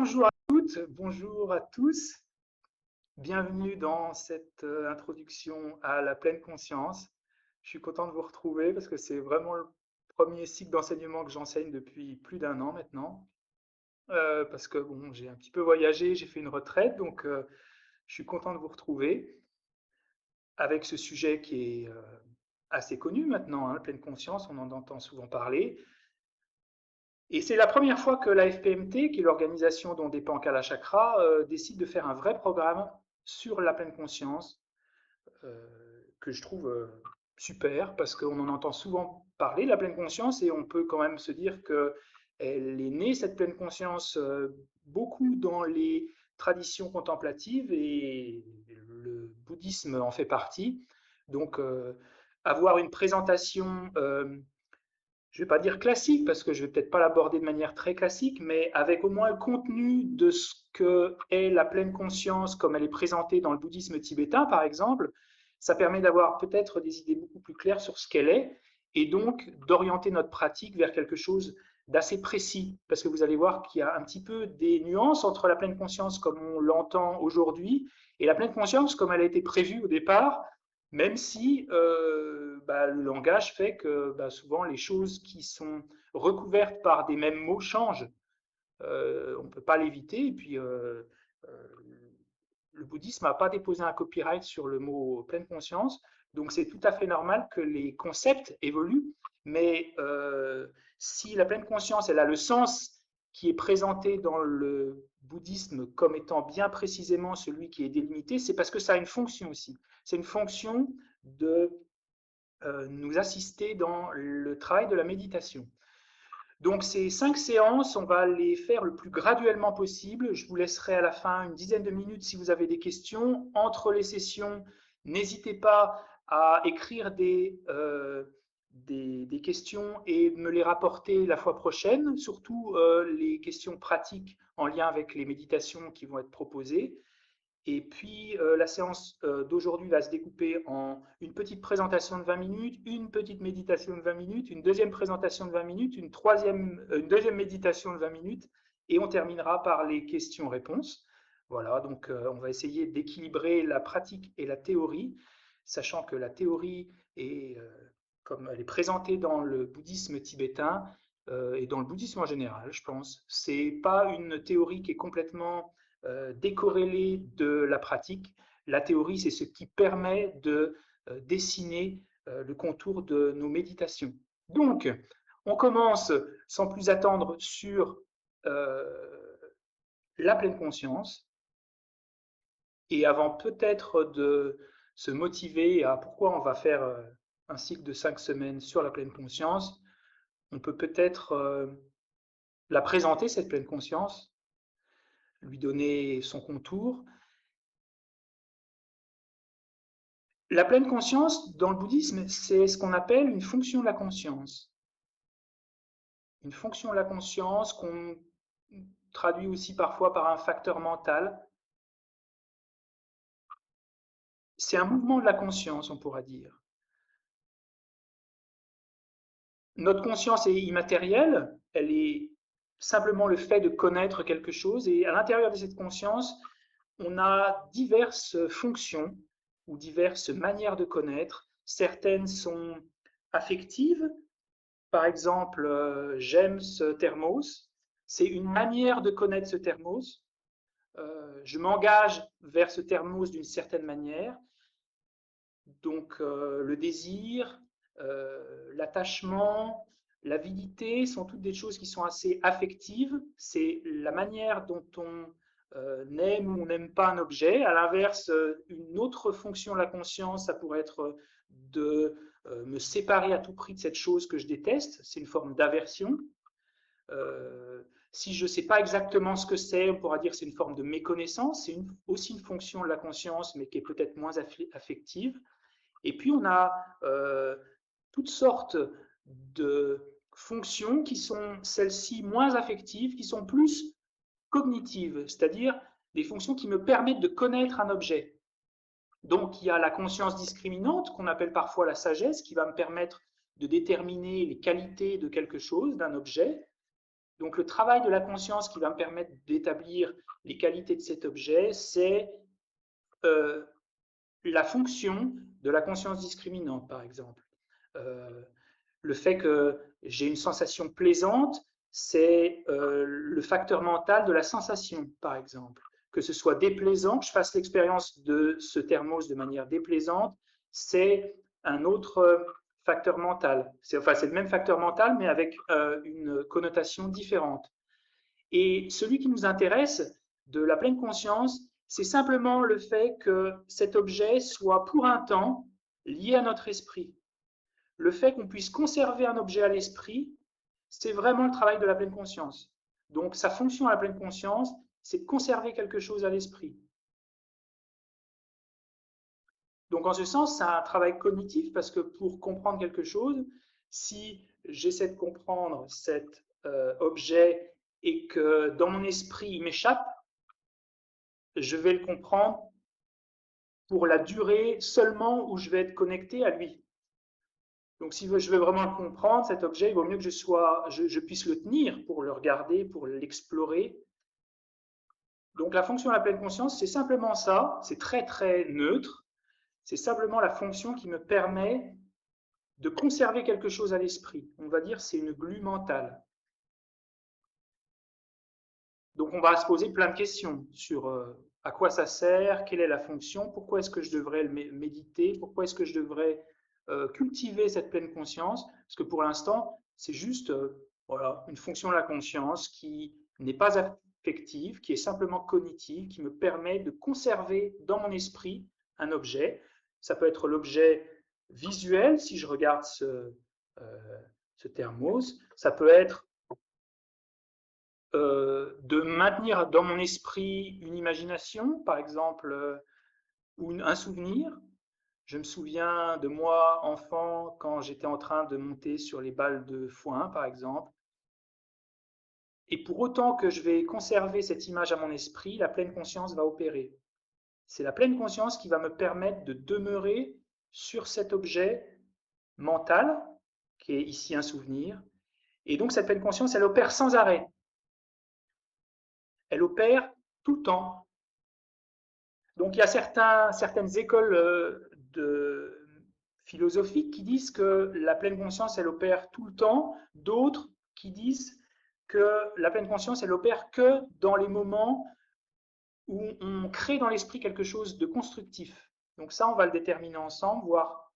bonjour à toutes, bonjour à tous. Bienvenue dans cette introduction à la pleine conscience. Je suis content de vous retrouver parce que c'est vraiment le premier cycle d'enseignement que j'enseigne depuis plus d'un an maintenant. Parce que bon, j'ai un petit peu voyagé, j'ai fait une retraite, donc je suis content de vous retrouver avec ce sujet qui est assez connu maintenant, hein, la pleine conscience, on en entend souvent parler. Et c'est la première fois que la FPMT, qui est l'organisation dont dépend Kalachakra, décide de faire un vrai programme sur la pleine conscience, que je trouve super, parce qu'on en entend souvent parler, de la pleine conscience, et on peut quand même se dire qu'elle est née, cette pleine conscience, beaucoup dans les traditions contemplatives, et le bouddhisme en fait partie. Donc, avoir une présentation je ne vais pas dire classique, parce que je ne vais peut-être pas l'aborder de manière très classique, mais avec au moins le contenu de ce que est la pleine conscience comme elle est présentée dans le bouddhisme tibétain, par exemple, ça permet d'avoir peut-être des idées beaucoup plus claires sur ce qu'elle est, et donc d'orienter notre pratique vers quelque chose d'assez précis, parce que vous allez voir qu'il y a un petit peu des nuances entre la pleine conscience comme on l'entend aujourd'hui, et la pleine conscience comme elle a été prévue au départ, même si le langage fait que souvent les choses qui sont recouvertes par des mêmes mots changent. On ne peut pas l'éviter. Et puis, euh, le bouddhisme n'a pas déposé un copyright sur le mot pleine conscience. Donc, c'est tout à fait normal que les concepts évoluent. Mais si la pleine conscience, elle a le sens qui est présenté dans le bouddhisme comme étant bien précisément celui qui est délimité, c'est parce que ça a une fonction aussi. C'est une fonction de nous assister dans le travail de la méditation. Donc ces 5 séances, on va les faire le plus graduellement possible. Je vous laisserai à la fin une dizaine de minutes si vous avez des questions. Entre les sessions, n'hésitez pas à écrire des questions et me les rapporter la fois prochaine, surtout les questions pratiques en lien avec les méditations qui vont être proposées. Et puis, la séance d'aujourd'hui va se découper en une petite présentation de 20 minutes, une petite méditation de 20 minutes, une deuxième présentation de 20 minutes, une deuxième méditation de 20 minutes, et on terminera par les questions-réponses. Voilà, donc on va essayer d'équilibrer la pratique et la théorie, sachant que la théorie est, comme elle est présentée dans le bouddhisme tibétain, et dans le bouddhisme en général, je pense, c'est pas une théorie qui est complètement décorrélée de la pratique. La théorie, c'est ce qui permet de dessiner le contour de nos méditations. Donc, on commence sans plus attendre sur la pleine conscience. Et avant peut-être de se motiver à pourquoi on va faire un cycle de 5 semaines sur la pleine conscience, on peut peut-être la présenter, cette pleine conscience, lui donner son contour. La pleine conscience, dans le bouddhisme, c'est ce qu'on appelle une fonction de la conscience. Une fonction de la conscience qu'on traduit aussi parfois par un facteur mental. C'est un mouvement de la conscience, on pourra dire. Notre conscience est immatérielle, elle est simplement le fait de connaître quelque chose, et à l'intérieur de cette conscience, on a diverses fonctions ou diverses manières de connaître. Certaines sont affectives, par exemple, j'aime ce thermos, c'est une manière de connaître ce thermos. Je m'engage vers ce thermos d'une certaine manière. Donc le désir, l'attachement, l'avidité sont toutes des choses qui sont assez affectives. C'est la manière dont on aime ou n'aime pas un objet. À l'inverse, une autre fonction de la conscience, ça pourrait être de me séparer à tout prix de cette chose que je déteste. C'est une forme d'aversion. Si je ne sais pas exactement ce que c'est, on pourra dire que c'est une forme de méconnaissance. C'est aussi une fonction de la conscience, mais qui est peut-être moins affective. Et puis, on a toutes sortes de fonctions qui sont celles-ci moins affectives, qui sont plus cognitives, c'est-à-dire des fonctions qui me permettent de connaître un objet. Donc, il y a la conscience discriminante, qu'on appelle parfois la sagesse, qui va me permettre de déterminer les qualités de quelque chose, d'un objet. Donc, le travail de la conscience qui va me permettre d'établir les qualités de cet objet, c'est la fonction de la conscience discriminante, par exemple. Le fait que j'ai une sensation plaisante, c'est le facteur mental de la sensation, par exemple. Que ce soit déplaisant, que je fasse l'expérience de ce thermos de manière déplaisante, c'est un autre facteur mental. C'est le même facteur mental, mais avec une connotation différente. Et celui qui nous intéresse de la pleine conscience, c'est simplement le fait que cet objet soit pour un temps lié à notre esprit. Le fait qu'on puisse conserver un objet à l'esprit, c'est vraiment le travail de la pleine conscience. Donc, sa fonction à la pleine conscience, c'est de conserver quelque chose à l'esprit. Donc, en ce sens, c'est un travail cognitif parce que pour comprendre quelque chose, si j'essaie de comprendre cet objet et que dans mon esprit, il m'échappe, je vais le comprendre pour la durée seulement où je vais être connecté à lui. Donc, si je veux vraiment le comprendre, cet objet, il vaut mieux que je puisse le tenir pour le regarder, pour l'explorer. Donc, la fonction de la pleine conscience, c'est simplement ça. C'est très, très neutre. C'est simplement la fonction qui me permet de conserver quelque chose à l'esprit. On va dire c'est une glue mentale. Donc, on va se poser plein de questions sur à quoi ça sert, quelle est la fonction, pourquoi est-ce que je devrais le méditer, pourquoi est-ce que je devrais cultiver cette pleine conscience, parce que pour l'instant, c'est juste voilà, une fonction de la conscience qui n'est pas affective, qui est simplement cognitive, qui me permet de conserver dans mon esprit un objet. Ça peut être l'objet visuel, si je regarde ce thermos, ça peut être de maintenir dans mon esprit une imagination, par exemple, ou un souvenir. Je me souviens de moi, enfant, quand j'étais en train de monter sur les balles de foin, par exemple. Et pour autant que je vais conserver cette image à mon esprit, la pleine conscience va opérer. C'est la pleine conscience qui va me permettre de demeurer sur cet objet mental, qui est ici un souvenir. Et donc cette pleine conscience, elle opère sans arrêt. Elle opère tout le temps. Donc il y a certaines écoles philosophiques qui disent que la pleine conscience, elle opère tout le temps, d'autres qui disent que la pleine conscience, elle opère que dans les moments où on crée dans l'esprit quelque chose de constructif. Donc ça, on va le déterminer ensemble, voir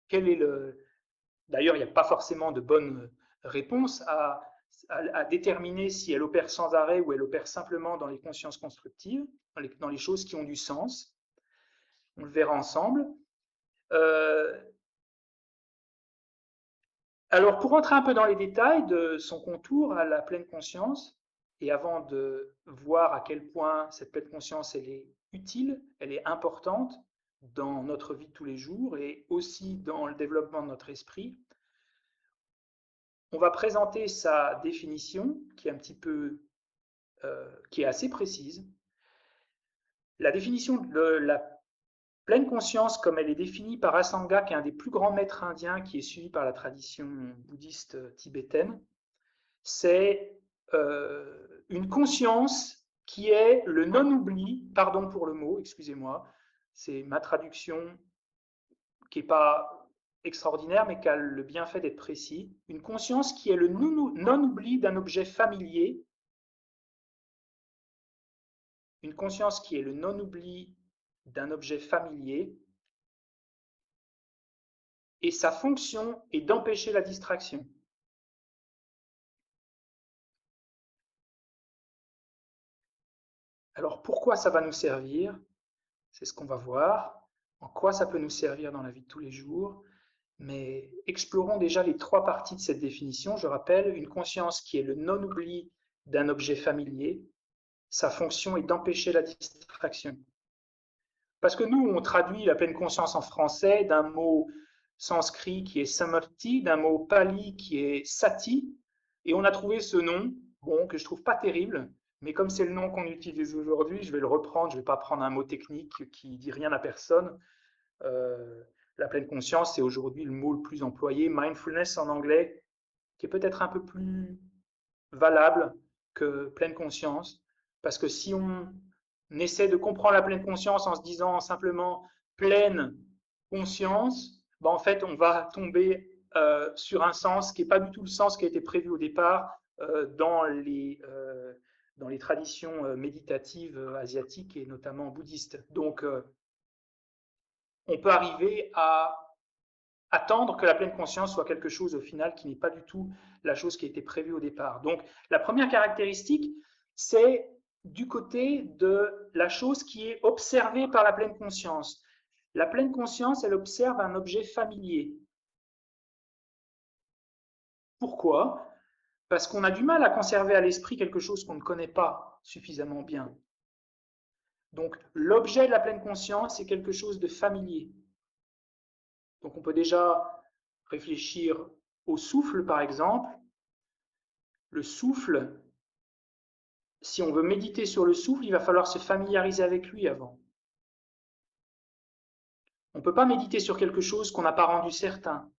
quel est le... D'ailleurs, il n'y a pas forcément de bonne réponse à déterminer si elle opère sans arrêt ou elle opère simplement dans les consciences constructives, dans les choses qui ont du sens. On le verra ensemble. Alors, pour rentrer un peu dans les détails de son contour à la pleine conscience, et avant de voir à quel point cette pleine conscience elle est utile, elle est importante dans notre vie de tous les jours et aussi dans le développement de notre esprit, on va présenter sa définition qui est un petit peu, qui est assez précise. La définition de la pleine conscience, comme elle est définie par Asanga, qui est un des plus grands maîtres indiens qui est suivi par la tradition bouddhiste tibétaine, c'est une conscience qui est le non-oubli, pardon pour le mot, excusez-moi, c'est ma traduction qui n'est pas extraordinaire, mais qui a le bienfait d'être précis, une conscience qui est le non-oubli d'un objet familier, une conscience qui est le non-oubli d'un objet familier, et sa fonction est d'empêcher la distraction. Alors pourquoi ça va nous servir? C'est ce qu'on va voir. En quoi ça peut nous servir dans la vie de tous les jours? Mais explorons déjà les trois parties de cette définition. Je rappelle, une conscience qui est le non-oubli d'un objet familier, sa fonction est d'empêcher la distraction. Parce que nous, on traduit la pleine conscience en français d'un mot sanskrit qui est samadhi, d'un mot pali qui est sati, et on a trouvé ce nom, bon, que je trouve pas terrible, mais comme c'est le nom qu'on utilise aujourd'hui, je vais le reprendre, je ne vais pas prendre un mot technique qui dit rien à personne. La pleine conscience, c'est aujourd'hui le mot le plus employé, mindfulness en anglais, qui est peut-être un peu plus valable que pleine conscience, parce que si on essaie de comprendre la pleine conscience en se disant simplement pleine conscience, ben en fait, on va tomber sur un sens qui n'est pas du tout le sens qui a été prévu au départ dans les traditions méditatives asiatiques et notamment bouddhistes. Donc, on peut arriver à attendre que la pleine conscience soit quelque chose au final qui n'est pas du tout la chose qui a été prévue au départ. Donc, la première caractéristique, c'est du côté de la chose qui est observée par la pleine conscience. La pleine conscience, elle observe un objet familier. Pourquoi? Parce qu'on a du mal à conserver à l'esprit quelque chose qu'on ne connaît pas suffisamment bien. Donc, l'objet de la pleine conscience, c'est quelque chose de familier. Donc, on peut déjà réfléchir au souffle, par exemple. Le souffle, si on veut méditer sur le souffle, il va falloir se familiariser avec lui avant. On ne peut pas méditer sur quelque chose qu'on n'a pas rendu certain.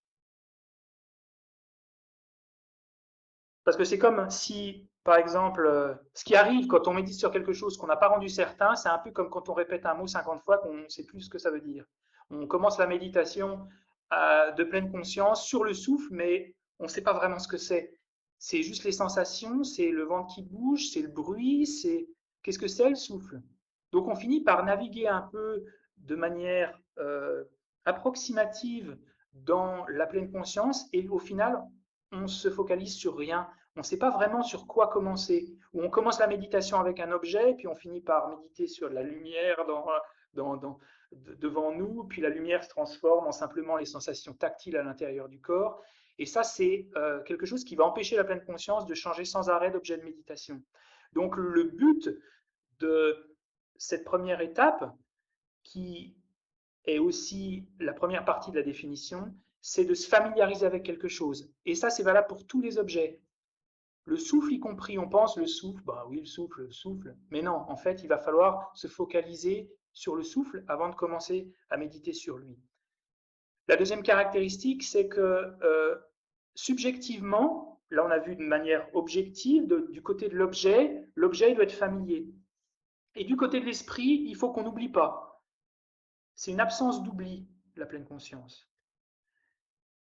Parce que c'est comme si, par exemple, ce qui arrive quand on médite sur quelque chose qu'on n'a pas rendu certain, c'est un peu comme quand on répète un mot 50 fois qu'on ne sait plus ce que ça veut dire. On commence la méditation de pleine conscience sur le souffle, mais on ne sait pas vraiment ce que c'est. C'est juste les sensations, c'est le ventre qui bouge, c'est le bruit, c'est qu'est-ce que c'est le souffle. Donc on finit par naviguer un peu de manière approximative dans la pleine conscience et au final, on se focalise sur rien. On ne sait pas vraiment sur quoi commencer. Ou on commence la méditation avec un objet, puis on finit par méditer sur la lumière devant nous, puis la lumière se transforme en simplement les sensations tactiles à l'intérieur du corps. Et ça, c'est quelque chose qui va empêcher la pleine conscience de changer sans arrêt d'objet de méditation. Donc le but de cette première étape, qui est aussi la première partie de la définition, c'est de se familiariser avec quelque chose. Et ça, c'est valable pour tous les objets. Le souffle y compris, on pense le souffle, bah oui, le souffle. Mais non, en fait, il va falloir se focaliser sur le souffle avant de commencer à méditer sur lui. La deuxième caractéristique, c'est que subjectivement, là on a vu de manière objective, du côté de l'objet, l'objet doit être familier. Et du côté de l'esprit, il faut qu'on n'oublie pas. C'est une absence d'oubli, la pleine conscience.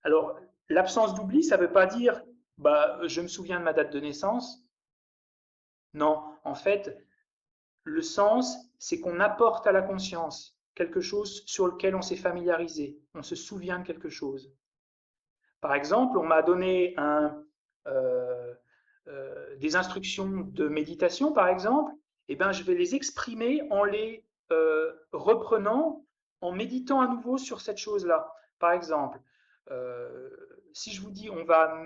Alors, l'absence d'oubli, ça ne veut pas dire bah, je me souviens de ma date de naissance. Non, en fait, le sens, c'est qu'on apporte à la conscience quelque chose sur lequel on s'est familiarisé, on se souvient de quelque chose. Par exemple, on m'a donné des instructions de méditation, par exemple, et ben, je vais les exprimer en les reprenant, en méditant à nouveau sur cette chose-là. Par exemple, si je vous dis on va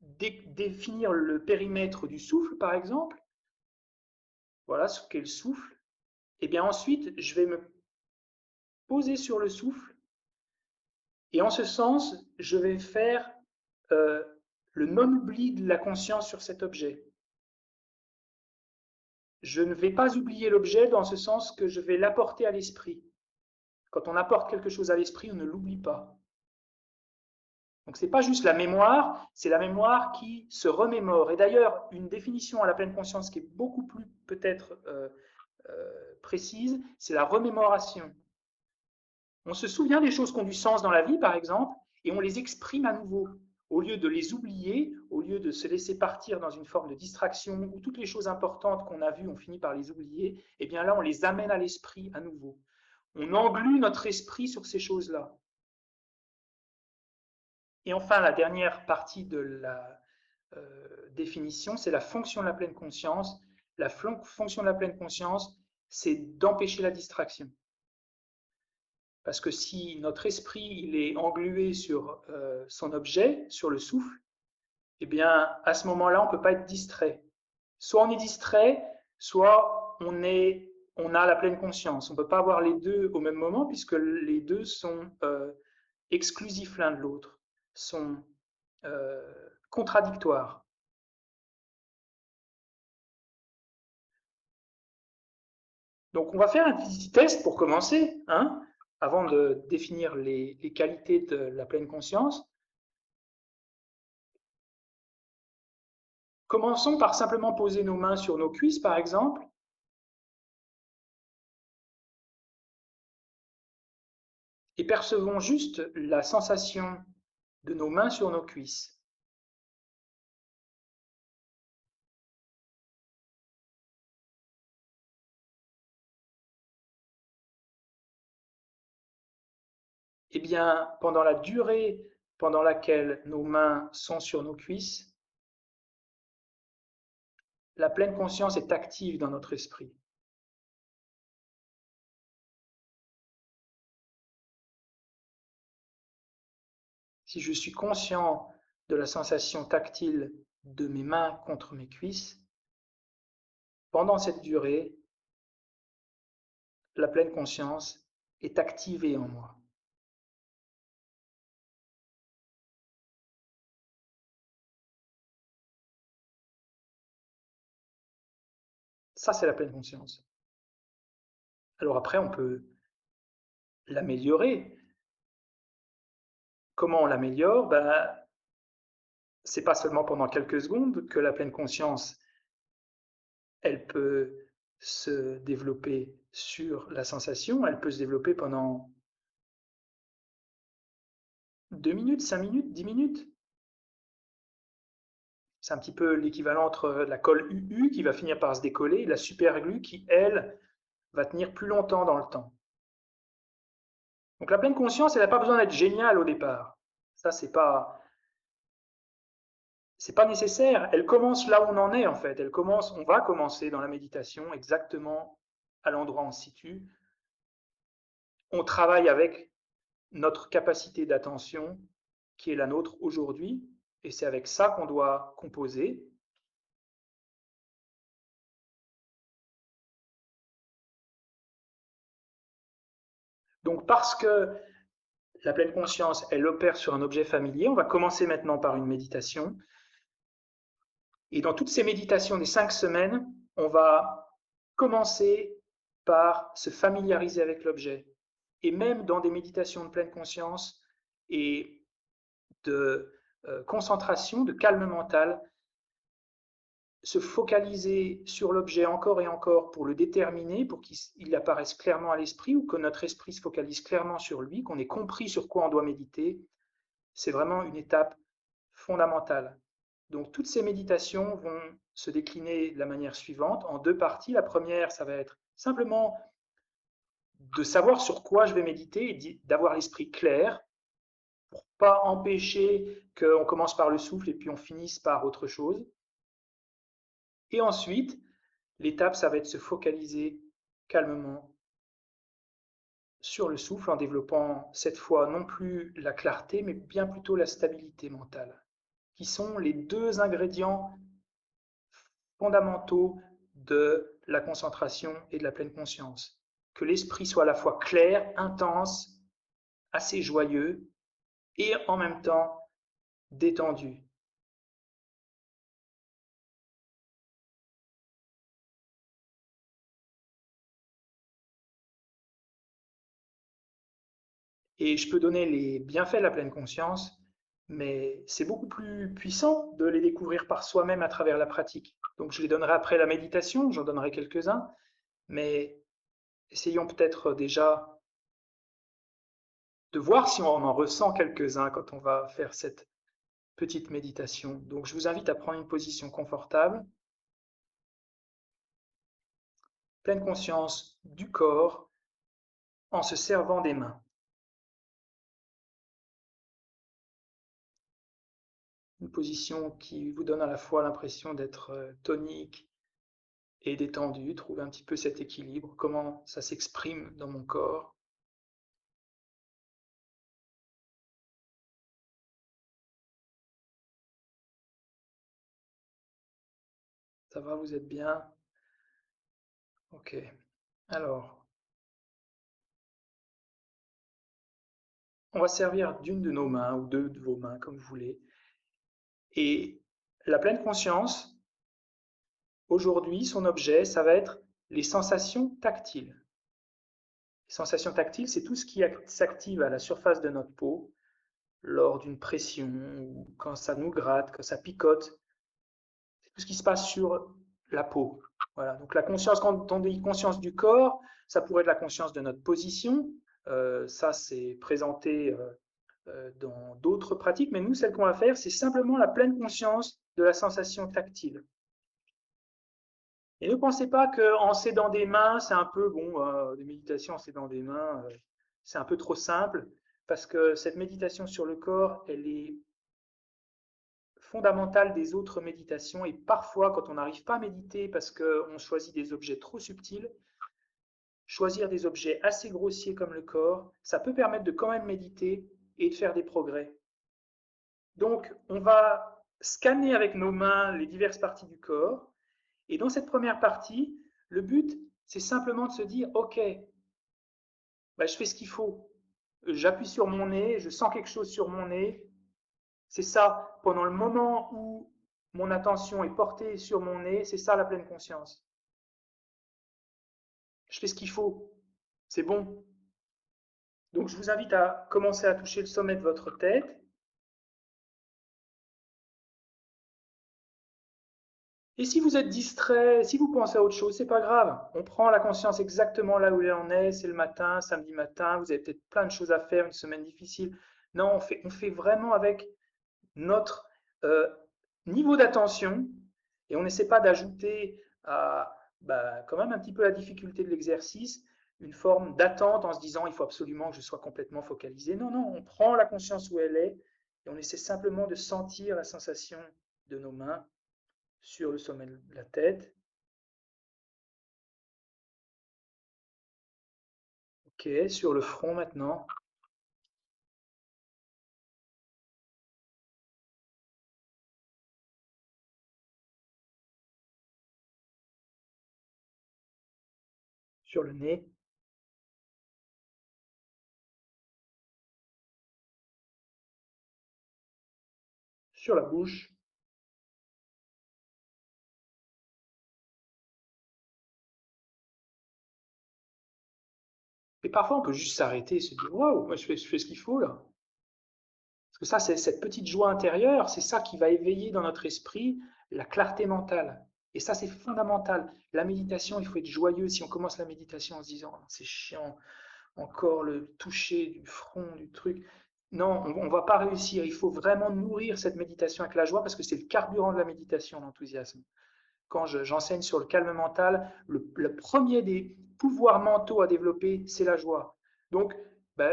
définir le périmètre du souffle, par exemple, voilà ce qu'est le souffle, et bien ensuite, je vais me poser sur le souffle, et en ce sens, je vais faire le non-oubli de la conscience sur cet objet. Je ne vais pas oublier l'objet dans ce sens que je vais l'apporter à l'esprit. Quand on apporte quelque chose à l'esprit, on ne l'oublie pas. Donc ce n'est pas juste la mémoire, c'est la mémoire qui se remémore. Et d'ailleurs, une définition à la pleine conscience qui est beaucoup plus peut-être précise, c'est la remémoration. On se souvient des choses qui ont du sens dans la vie, par exemple, et on les exprime à nouveau. Au lieu de les oublier, au lieu de se laisser partir dans une forme de distraction où toutes les choses importantes qu'on a vues, on finit par les oublier, eh bien là, on les amène à l'esprit à nouveau. On englue notre esprit sur ces choses-là. Et enfin, la dernière partie de la définition, c'est la fonction de la pleine conscience. La fonction de la pleine conscience, c'est d'empêcher la distraction. Parce que si notre esprit il est englué sur son objet, sur le souffle, eh bien, à ce moment-là, on ne peut pas être distrait. Soit on est distrait, soit on a la pleine conscience. On ne peut pas avoir les deux au même moment puisque les deux sont exclusifs l'un de l'autre, sont contradictoires. Donc, on va faire un petit test pour commencer, hein, avant de définir les qualités de la pleine conscience. Commençons par simplement poser nos mains sur nos cuisses, par exemple. Et percevons juste la sensation de nos mains sur nos cuisses. Eh bien, pendant la durée pendant laquelle nos mains sont sur nos cuisses, la pleine conscience est active dans notre esprit. Si je suis conscient de la sensation tactile de mes mains contre mes cuisses, pendant cette durée, la pleine conscience est activée en moi. Ça, c'est la pleine conscience. Alors après, on peut l'améliorer. Comment on l'améliore? C'est pas seulement pendant quelques secondes que la pleine conscience, elle peut se développer sur la sensation, elle peut se développer pendant 2 minutes, 5 minutes, 10 minutes. C'est un petit peu l'équivalent entre la colle UU qui va finir par se décoller et la super-glue qui, elle, va tenir plus longtemps dans le temps. Donc la pleine conscience, elle n'a pas besoin d'être géniale au départ. Ça, c'est pas nécessaire. Elle commence là où on en est, en fait. On va commencer dans la méditation exactement à l'endroit où on se situe. On travaille avec notre capacité d'attention qui est la nôtre aujourd'hui, et c'est avec ça qu'on doit composer. Donc parce que la pleine conscience, elle opère sur un objet familier, on va commencer maintenant par une méditation. Et dans toutes ces méditations des 5 semaines, on va commencer par se familiariser avec l'objet. Et même dans des méditations de pleine conscience et de concentration, de calme mental, se focaliser sur l'objet encore et encore pour le déterminer, pour qu'il apparaisse clairement à l'esprit ou que notre esprit se focalise clairement sur lui, qu'on ait compris sur quoi on doit méditer, c'est vraiment une étape fondamentale. Donc toutes ces méditations vont se décliner de la manière suivante en 2 parties. La première, ça va être simplement de savoir sur quoi je vais méditer et d'avoir l'esprit clair pour pas empêcher qu'on commence par le souffle et puis on finisse par autre chose. Et ensuite, l'étape, ça va être de se focaliser calmement sur le souffle en développant cette fois non plus la clarté, mais bien plutôt la stabilité mentale, qui sont les 2 ingrédients fondamentaux de la concentration et de la pleine conscience. Que l'esprit soit à la fois clair, intense, assez joyeux et en même temps détendu. Et je peux donner les bienfaits de la pleine conscience, mais c'est beaucoup plus puissant de les découvrir par soi-même à travers la pratique. Donc je les donnerai après la méditation, j'en donnerai quelques-uns, mais essayons peut-être déjà de voir si on en ressent quelques-uns quand on va faire cette petite méditation. Donc je vous invite à prendre une position confortable, pleine conscience du corps en se servant des mains. Une position qui vous donne à la fois l'impression d'être tonique et détendu, trouver un petit peu cet équilibre, comment ça s'exprime dans mon corps. Ça va, vous êtes bien? Ok. Alors, on va servir d'une de nos mains ou deux de vos mains, comme vous voulez. Et la pleine conscience, aujourd'hui, son objet, ça va être les sensations tactiles. Les sensations tactiles, c'est tout ce qui s'active à la surface de notre peau lors d'une pression ou quand ça nous gratte, quand ça picote. tout ce qui se passe sur la peau. Voilà. Donc la conscience, quand on dit conscience du corps, ça pourrait être la conscience de notre position. Ça, c'est présenté dans d'autres pratiques, mais nous, celle qu'on va faire, c'est simplement la pleine conscience de la sensation tactile. Et ne pensez pas qu'en s'aidant des mains, c'est un peu, bon, des méditations en s'aidant des mains, c'est un peu trop simple, parce que cette méditation sur le corps, elle est fondamentale des autres méditations, et parfois, quand on n'arrive pas à méditer parce qu'on choisit des objets trop subtils, choisir des objets assez grossiers comme le corps, ça peut permettre de quand même méditer et de faire des progrès. Donc, on va scanner avec nos mains les diverses parties du corps. Et dans cette première partie, le but, c'est simplement de se dire, OK, bah, je fais ce qu'il faut. J'appuie sur mon nez, je sens quelque chose sur mon nez. C'est ça, pendant le moment où mon attention est portée sur mon nez, c'est ça la pleine conscience. Je fais ce qu'il faut. C'est bon. Donc, je vous invite à commencer à toucher le sommet de votre tête. Et si vous êtes distrait, si vous pensez à autre chose, c'est pas grave. On prend la conscience exactement là où elle en est. C'est le matin, samedi matin. Vous avez peut-être plein de choses à faire, une semaine difficile. Non, on fait vraiment avec notre niveau d'attention et on n'essaie pas d'ajouter à quand même un petit peu la difficulté de l'exercice une forme d'attente en se disant il faut absolument que je sois complètement focalisé. Non, non, on prend la conscience où elle est et on essaie simplement de sentir la sensation de nos mains sur le sommet de la tête. Ok, sur le front maintenant. Sur le nez. Sur la bouche. Et parfois, on peut juste s'arrêter et se dire waouh, moi je fais ce qu'il faut là. Parce que ça, c'est cette petite joie intérieure, c'est ça qui va éveiller dans notre esprit la clarté mentale. Et ça, c'est fondamental. La méditation, il faut être joyeux. Si on commence la méditation en se disant c'est chiant, encore le toucher du front, du truc. Non, on ne va pas réussir. Il faut vraiment nourrir cette méditation avec la joie parce que c'est le carburant de la méditation, l'enthousiasme. Quand j'enseigne sur le calme mental, le premier des pouvoirs mentaux à développer, c'est la joie. Donc,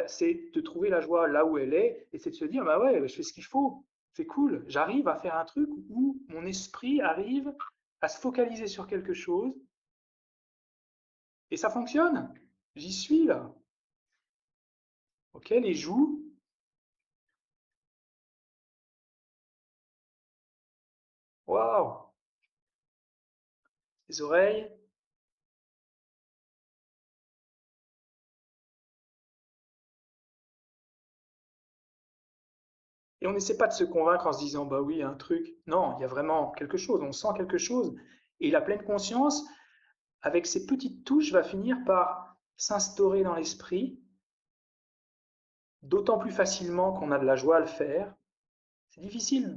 c'est de trouver la joie là où elle est et c'est de se dire, bah ouais, je fais ce qu'il faut, c'est cool, j'arrive à faire un truc où mon esprit arrive à se focaliser sur quelque chose et ça fonctionne. J'y suis là. Ok, les joues. Waouh. Les oreilles. Et on n'essaie pas de se convaincre en se disant, bah oui, il y a un truc. Non, il y a vraiment quelque chose, on sent quelque chose. Et la pleine conscience, avec ces petites touches, va finir par s'instaurer dans l'esprit, d'autant plus facilement qu'on a de la joie à le faire. C'est difficile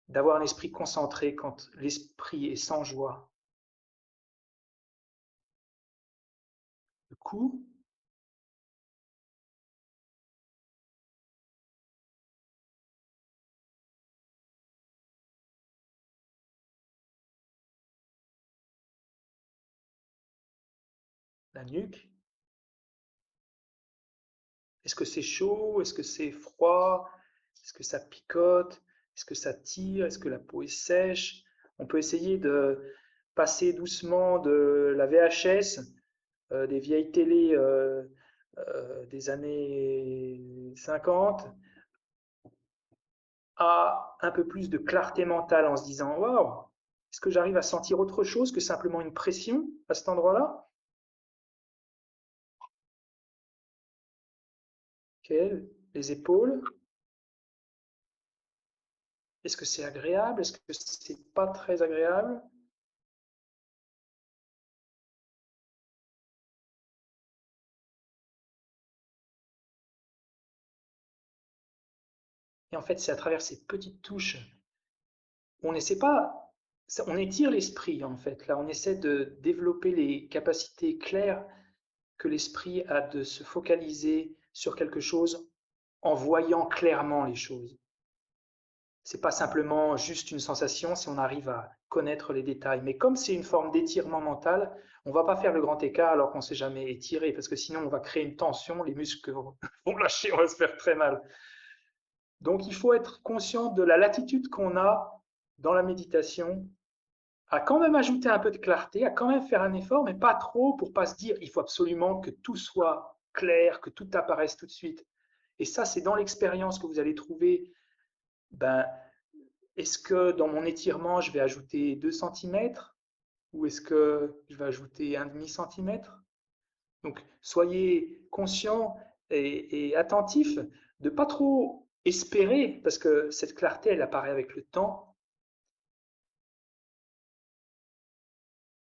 d'avoir un esprit concentré quand l'esprit est sans joie. Le cou, la nuque. Est-ce que c'est chaud? Est-ce que c'est froid? Est-ce que ça picote? Est-ce que ça tire? Est-ce que la peau est sèche? On peut essayer de passer doucement de la VHS, des vieilles télés des années 50, à un peu plus de clarté mentale en se disant waouh, est-ce que j'arrive à sentir autre chose que simplement une pression à cet endroit-là? Ok, les épaules. Est-ce que c'est agréable? Est-ce que c'est pas très agréable? Et en fait, c'est à travers ces petites touches, on n'essaie pas on étire l'esprit en fait. Là, on essaie de développer les capacités claires que l'esprit a de se focaliser sur quelque chose en voyant clairement les choses. C'est pas simplement juste une sensation si on arrive à connaître les détails. Mais comme c'est une forme d'étirement mental, on va pas faire le grand écart alors qu'on s'est jamais étiré, parce que sinon on va créer une tension, les muscles vont lâcher, on va se faire très mal. Donc il faut être conscient de la latitude qu'on a dans la méditation, à quand même ajouter un peu de clarté, à quand même faire un effort, mais pas trop pour pas se dire il faut absolument que tout soit clair, que tout apparaisse tout de suite. Et ça, c'est dans l'expérience que vous allez trouver, ben, est-ce que dans mon étirement, je vais ajouter 2 centimètres ou est-ce que je vais ajouter 1,5 centimètre? Donc, soyez conscient et attentif de pas trop espérer, parce que cette clarté, elle apparaît avec le temps,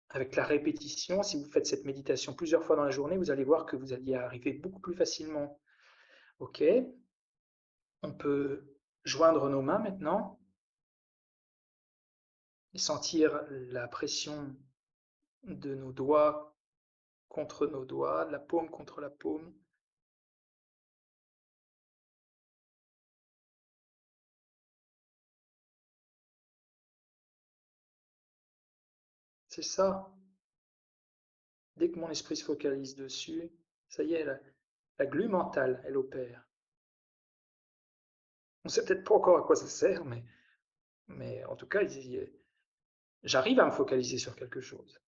avec la répétition. Si vous faites cette méditation plusieurs fois dans la journée, vous allez voir que vous allez y arriver beaucoup plus facilement. OK, on peut joindre nos mains maintenant et sentir la pression de nos doigts contre nos doigts, la paume contre la paume. C'est ça. Dès que mon esprit se focalise dessus, ça y est, la glu mentale, elle opère. On ne sait peut-être pas encore à quoi ça sert, mais en tout cas, j'arrive à me focaliser sur quelque chose.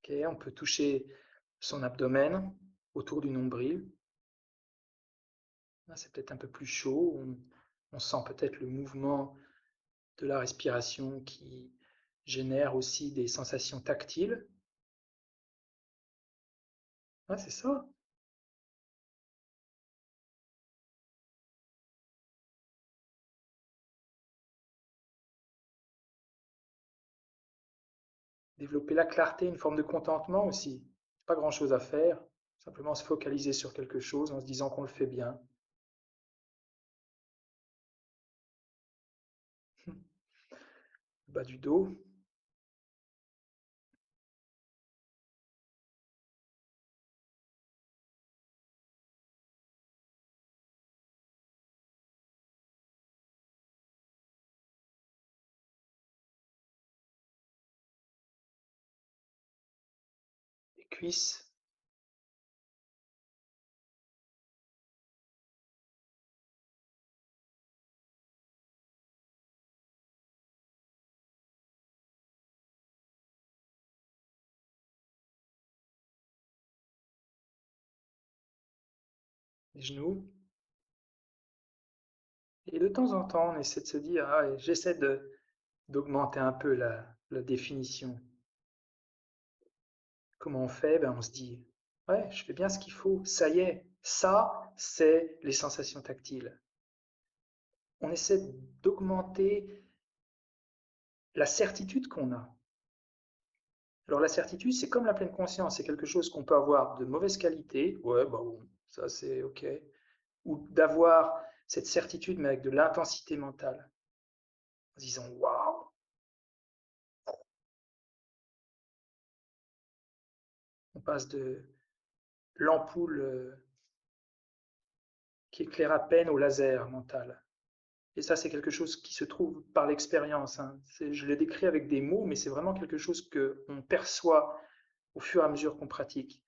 Ok, on peut toucher son abdomen autour du nombril. Là, c'est peut-être un peu plus chaud. On sent peut-être le mouvement de la respiration qui génère aussi des sensations tactiles. Ouais, c'est ça. Développer la clarté, une forme de contentement aussi. Pas grand-chose à faire. Simplement se focaliser sur quelque chose en se disant qu'on le fait bien. Le bas du dos, les cuisses, les genoux. Et de temps en temps, on essaie de se dire, ah, j'essaie d'augmenter un peu la définition. Comment on fait? Ben, on se dit, ouais, je fais bien ce qu'il faut. Ça y est, ça, c'est les sensations tactiles. On essaie d'augmenter la certitude qu'on a. Alors la certitude, c'est comme la pleine conscience, c'est quelque chose qu'on peut avoir de mauvaise qualité, ouais, bah bon, ça c'est ok, ou d'avoir cette certitude mais avec de l'intensité mentale, en se disant waouh, on passe de l'ampoule qui éclaire à peine au laser mental. Et ça, c'est quelque chose qui se trouve par l'expérience, hein. Je l'ai décrit avec des mots, mais c'est vraiment quelque chose qu'on perçoit au fur et à mesure qu'on pratique.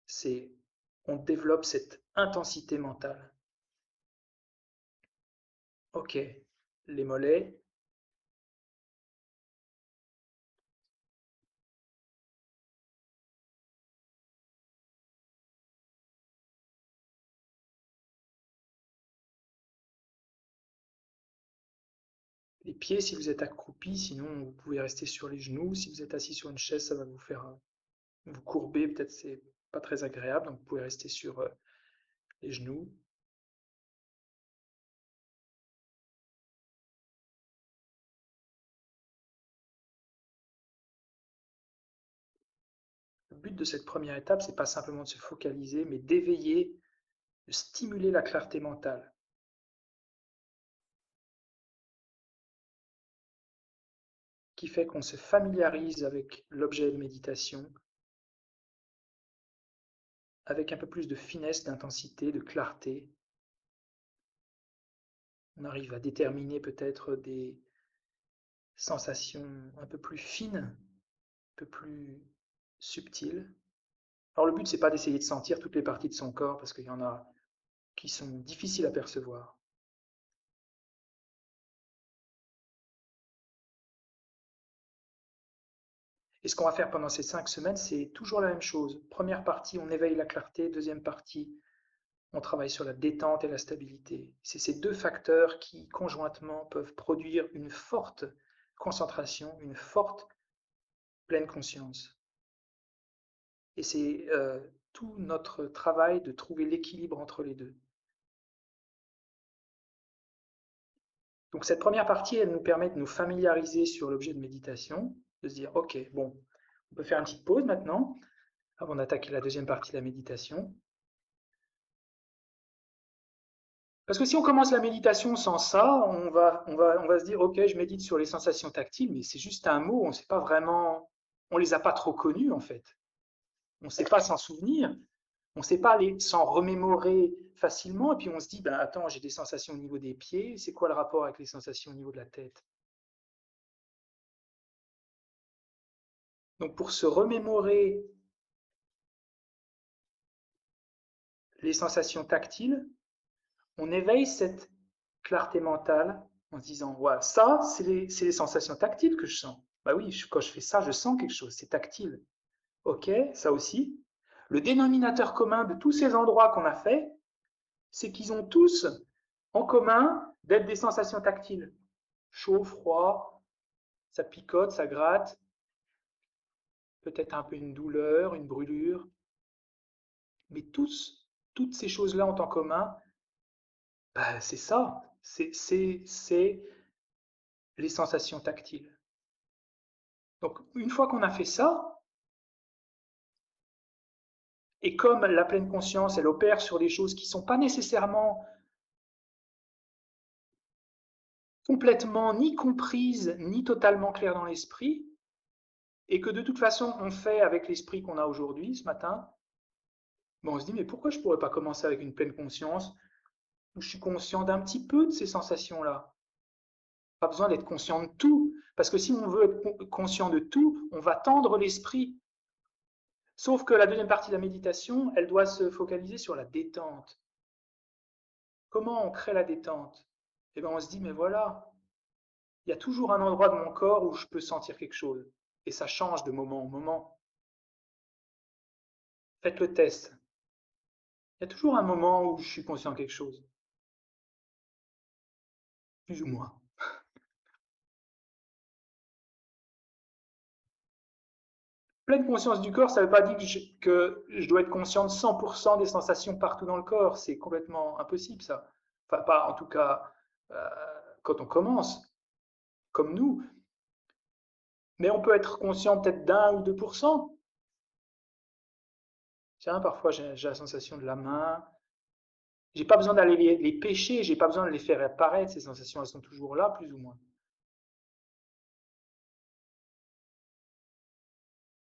C'est, on développe cette intensité mentale. Ok, les mollets, les pieds si vous êtes accroupi, sinon vous pouvez rester sur les genoux. Si vous êtes assis sur une chaise, ça va vous faire vous courber, peut-être c'est pas très agréable, donc vous pouvez rester sur les genoux. Le but de cette première étape, c'est pas simplement de se focaliser, mais d'éveiller, de stimuler la clarté mentale. qui fait qu'on se familiarise avec l'objet de méditation, avec un peu plus de finesse, d'intensité, de clarté. On arrive à déterminer peut-être des sensations un peu plus fines, un peu plus subtiles. Alors le but, c'est pas d'essayer de sentir toutes les parties de son corps, parce qu'il y en a qui sont difficiles à percevoir. Et ce qu'on va faire pendant ces 5 semaines, c'est toujours la même chose. Première partie, on éveille la clarté. Deuxième partie, on travaille sur la détente et la stabilité. C'est ces deux facteurs qui, conjointement, peuvent produire une forte concentration, une forte pleine conscience. Et c'est tout notre travail de trouver l'équilibre entre les deux. Donc cette première partie, elle nous permet de nous familiariser sur l'objet de méditation, de se dire, ok, bon, on peut faire une petite pause maintenant, avant d'attaquer la deuxième partie de la méditation. Parce que si on commence la méditation sans ça, on va se dire, ok, je médite sur les sensations tactiles, mais c'est juste un mot, on ne sait pas vraiment, on les a pas trop connus en fait. On ne sait pas s'en souvenir, on ne sait pas s'en remémorer facilement, et puis on se dit, ben attends, j'ai des sensations au niveau des pieds, c'est quoi le rapport avec les sensations au niveau de la tête? Donc pour se remémorer les sensations tactiles, on éveille cette clarté mentale en se disant, ouais, ça, c'est les sensations tactiles que je sens. Bah oui, quand je fais ça, je sens quelque chose, c'est tactile. Ok, ça aussi. Le dénominateur commun de tous ces endroits qu'on a fait, c'est qu'ils ont tous en commun d'être des sensations tactiles. Chaud, froid, ça picote, ça gratte, peut-être un peu une douleur, une brûlure. Mais toutes ces choses-là ont en commun, bah, c'est ça, c'est les sensations tactiles. Donc, une fois qu'on a fait ça, et comme la pleine conscience, elle opère sur des choses qui ne sont pas nécessairement complètement ni comprises, ni totalement claires dans l'esprit, et que de toute façon, on fait avec l'esprit qu'on a aujourd'hui, ce matin, ben on se dit, mais pourquoi je ne pourrais pas commencer avec une pleine conscience où je suis conscient d'un petit peu de ces sensations-là? Pas besoin d'être conscient de tout, parce que si on veut être conscient de tout, on va tendre l'esprit. Sauf que la deuxième partie de la méditation, elle doit se focaliser sur la détente. Comment on crée la détente? Eh bien, on se dit, mais voilà, il y a toujours un endroit de mon corps où je peux sentir quelque chose. Et ça change de moment en moment. Faites le test. Il y a toujours un moment où je suis conscient de quelque chose. Plus ou moins. Pleine conscience du corps, ça ne veut pas dire que je dois être conscient de 100% des sensations partout dans le corps. C'est complètement impossible, ça. Enfin, pas en tout cas quand on commence, comme nous. Mais on peut être conscient peut-être d'1 ou 2%. Tiens, parfois j'ai la sensation de la main. J'ai pas besoin d'aller les pêcher, j'ai pas besoin de les faire apparaître. Ces sensations, elles sont toujours là, plus ou moins.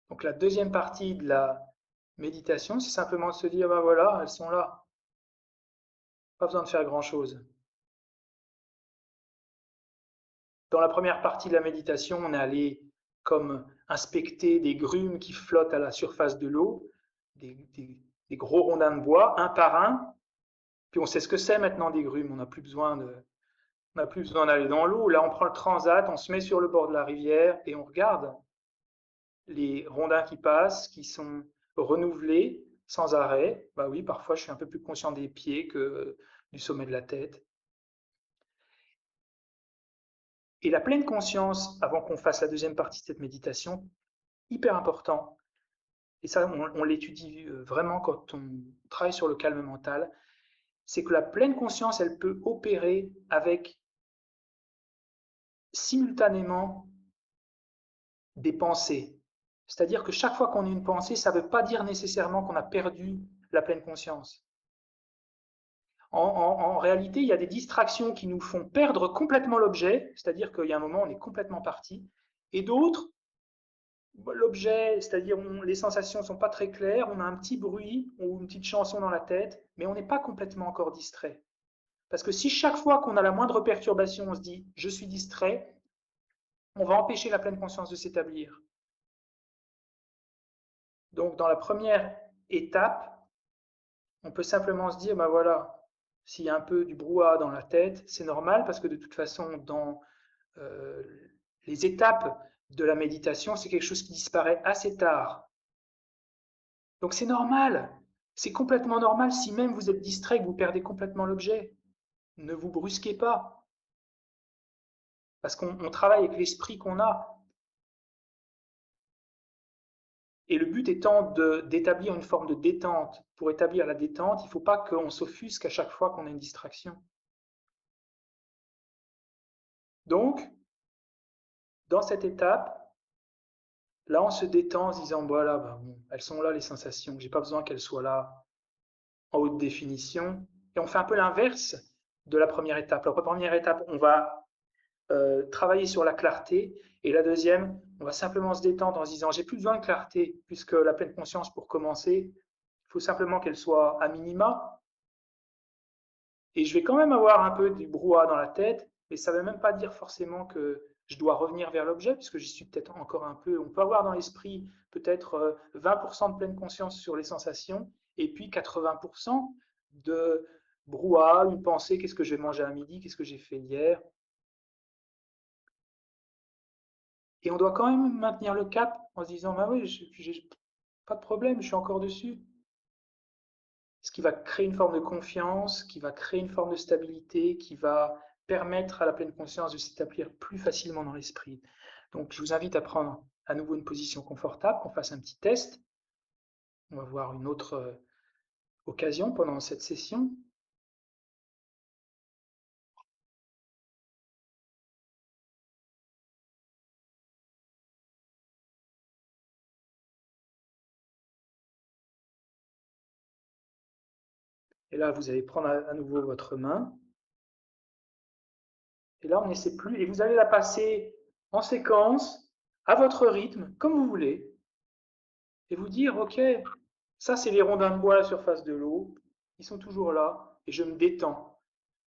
Donc la deuxième partie de la méditation, c'est simplement de se dire, ben voilà, elles sont là. Pas besoin de faire grand-chose. Dans la première partie de la méditation, on est allé comme inspecter des grumes qui flottent à la surface de l'eau, des gros rondins de bois, un par un. Puis on sait ce que c'est maintenant des grumes, on n'a plus besoin d'aller dans l'eau. Là, on prend le transat, on se met sur le bord de la rivière et on regarde les rondins qui passent, qui sont renouvelés sans arrêt. Bah oui, parfois je suis un peu plus conscient des pieds que du sommet de la tête. Et la pleine conscience, avant qu'on fasse la deuxième partie de cette méditation, hyper important, et ça on l'étudie vraiment quand on travaille sur le calme mental, c'est que la pleine conscience, elle peut opérer avec simultanément des pensées. C'est-à-dire que chaque fois qu'on a une pensée, ça ne veut pas dire nécessairement qu'on a perdu la pleine conscience. En réalité, il y a des distractions qui nous font perdre complètement l'objet, c'est-à-dire qu'il y a un moment, on est complètement parti, Et d'autres, l'objet, c'est-à-dire les sensations ne sont pas très claires, on a un petit bruit ou une petite chanson dans la tête, mais on n'est pas complètement encore distrait. Parce que si chaque fois qu'on a la moindre perturbation, on se dit « je suis distrait », on va empêcher la pleine conscience de s'établir. Donc dans la première étape, on peut simplement se dire, ben voilà, s'il y a un peu du brouhaha dans la tête, c'est normal parce que de toute façon, dans euh, les étapes de la méditation, c'est quelque chose qui disparaît assez tard. Donc c'est normal, c'est complètement normal si même vous êtes distrait, que vous perdez complètement l'objet. Ne vous brusquez pas, parce qu'on travaille avec l'esprit qu'on a. Et le but étant d'établir une forme de détente. Pour établir la détente, il ne faut pas qu'on s'offusque à chaque fois qu'on a une distraction. Donc, dans cette étape, là, on se détend en se disant, voilà, ben bon, elles sont là les sensations, j'ai pas besoin qu'elles soient là en haute définition. Et on fait un peu l'inverse de la première étape. La première étape, on va travailler sur la clarté. Et la deuxième, on va simplement se détendre en se disant, j'ai plus besoin de clarté, puisque la pleine conscience, pour commencer, il faut simplement qu'elle soit à minima. Et je vais quand même avoir un peu du brouhaha dans la tête, mais ça ne veut même pas dire forcément que je dois revenir vers l'objet, puisque j'y suis peut-être encore un peu. On peut avoir dans l'esprit peut-être 20% de pleine conscience sur les sensations, et puis 80% de brouhaha, une pensée, qu'est-ce que j'ai mangé à midi, qu'est-ce que j'ai fait hier. Et on doit quand même maintenir le cap en se disant, bah oui, j'ai pas de problème, je suis encore dessus. Ce qui va créer une forme de confiance, qui va créer une forme de stabilité, qui va permettre à la pleine conscience de s'établir plus facilement dans l'esprit. Donc, je vous invite à prendre à nouveau une position confortable, qu'on fasse un petit test. On va voir une autre occasion pendant cette session. Et là, vous allez prendre à nouveau votre main. Et là, on n'essaie plus. Et vous allez la passer en séquence, à votre rythme, comme vous voulez. Et vous dire, OK, ça, c'est les rondins de bois à la surface de l'eau. Ils sont toujours là. Et je me détends.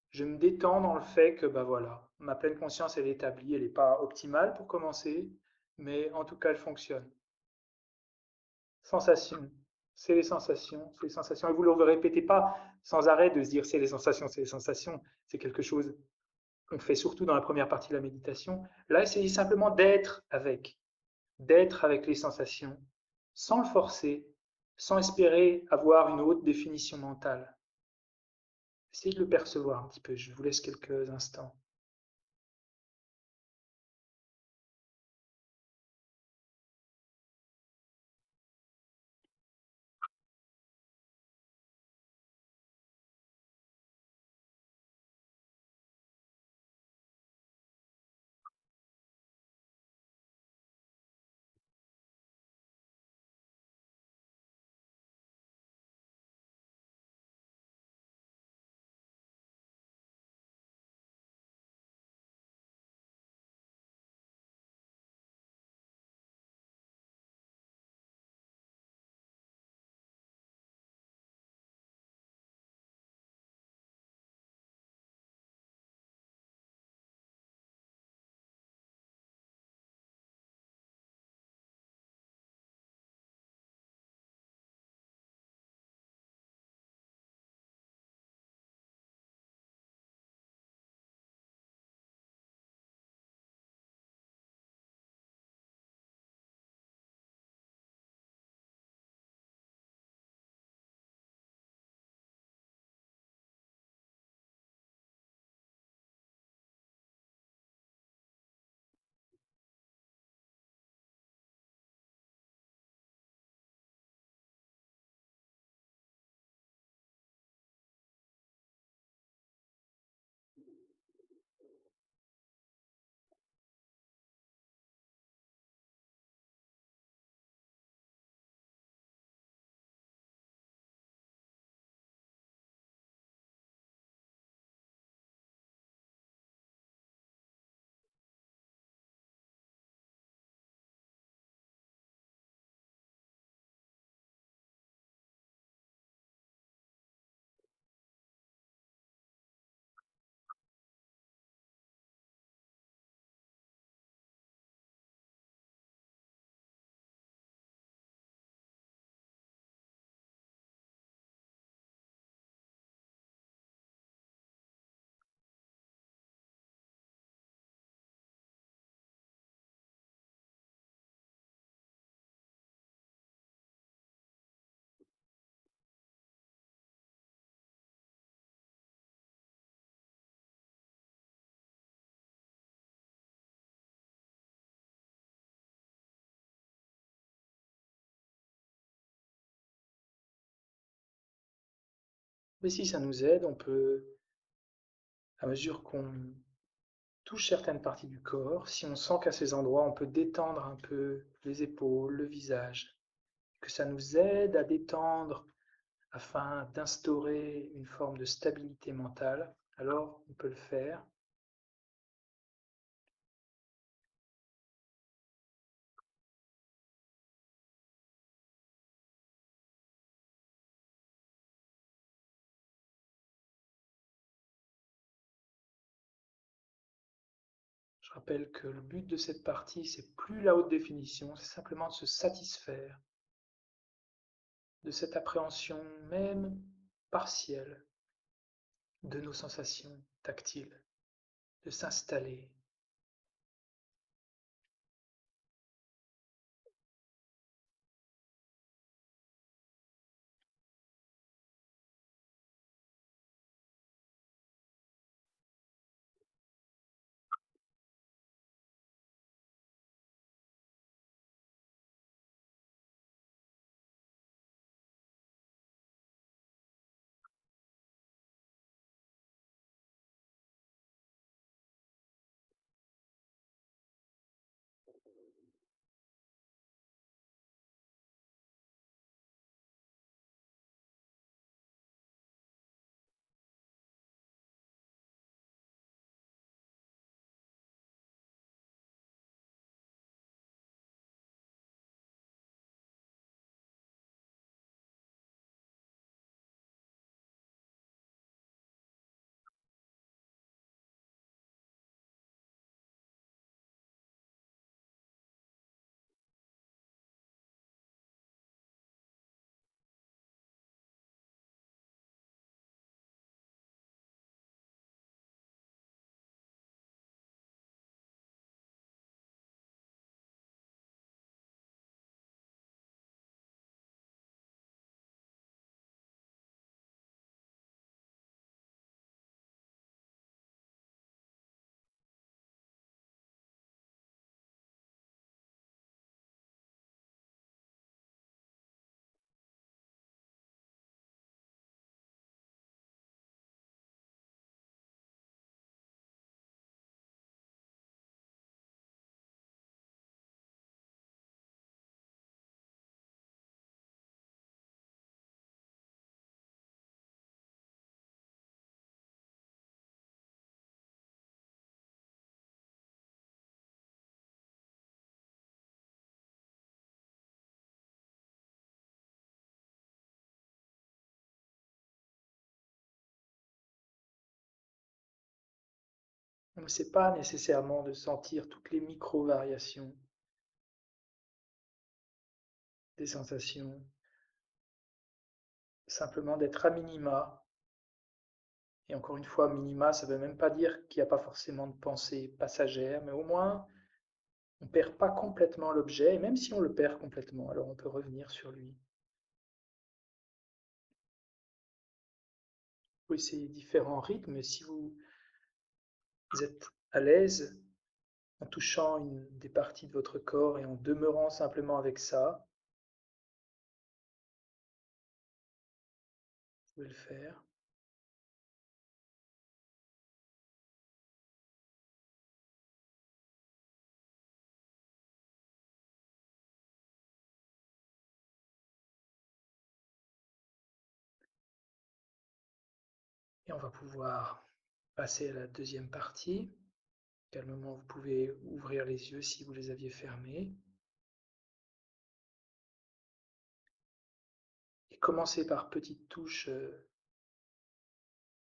Je me détends dans le fait que, bah voilà, ma pleine conscience, elle est établie. Elle n'est pas optimale pour commencer. Mais en tout cas, elle fonctionne. Sensations. C'est les sensations. C'est les sensations. Et vous ne le répétez pas sans arrêt de se dire c'est les sensations, c'est les sensations. C'est quelque chose qu'on fait surtout dans la première partie de la méditation. Là, essayez simplement d'être avec les sensations, sans le forcer, sans espérer avoir une haute définition mentale. Essayez de le percevoir un petit peu. Je vous laisse quelques instants. Mais si ça nous aide, on peut, à mesure qu'on touche certaines parties du corps, si on sent qu'à ces endroits, on peut détendre un peu les épaules, le visage, que ça nous aide à détendre afin d'instaurer une forme de stabilité mentale, alors on peut le faire. Je rappelle que le but de cette partie, c'est plus la haute définition, c'est simplement de se satisfaire de cette appréhension même partielle de nos sensations tactiles, de s'installer. Ce n'est pas nécessairement de sentir toutes les micro-variations des sensations, simplement d'être à minima. Et encore une fois, minima, ça ne veut même pas dire qu'il n'y a pas forcément de pensée passagère, mais au moins, on ne perd pas complètement l'objet, et même si on le perd complètement, alors on peut revenir sur lui. Vous pouvez essayer différents rythmes, si vous êtes à l'aise en touchant une des parties de votre corps et en demeurant simplement avec ça, vous pouvez le faire. Et on va pouvoir passer à la deuxième partie. Calmement, vous pouvez ouvrir les yeux si vous les aviez fermés. Et commencer par petites touches,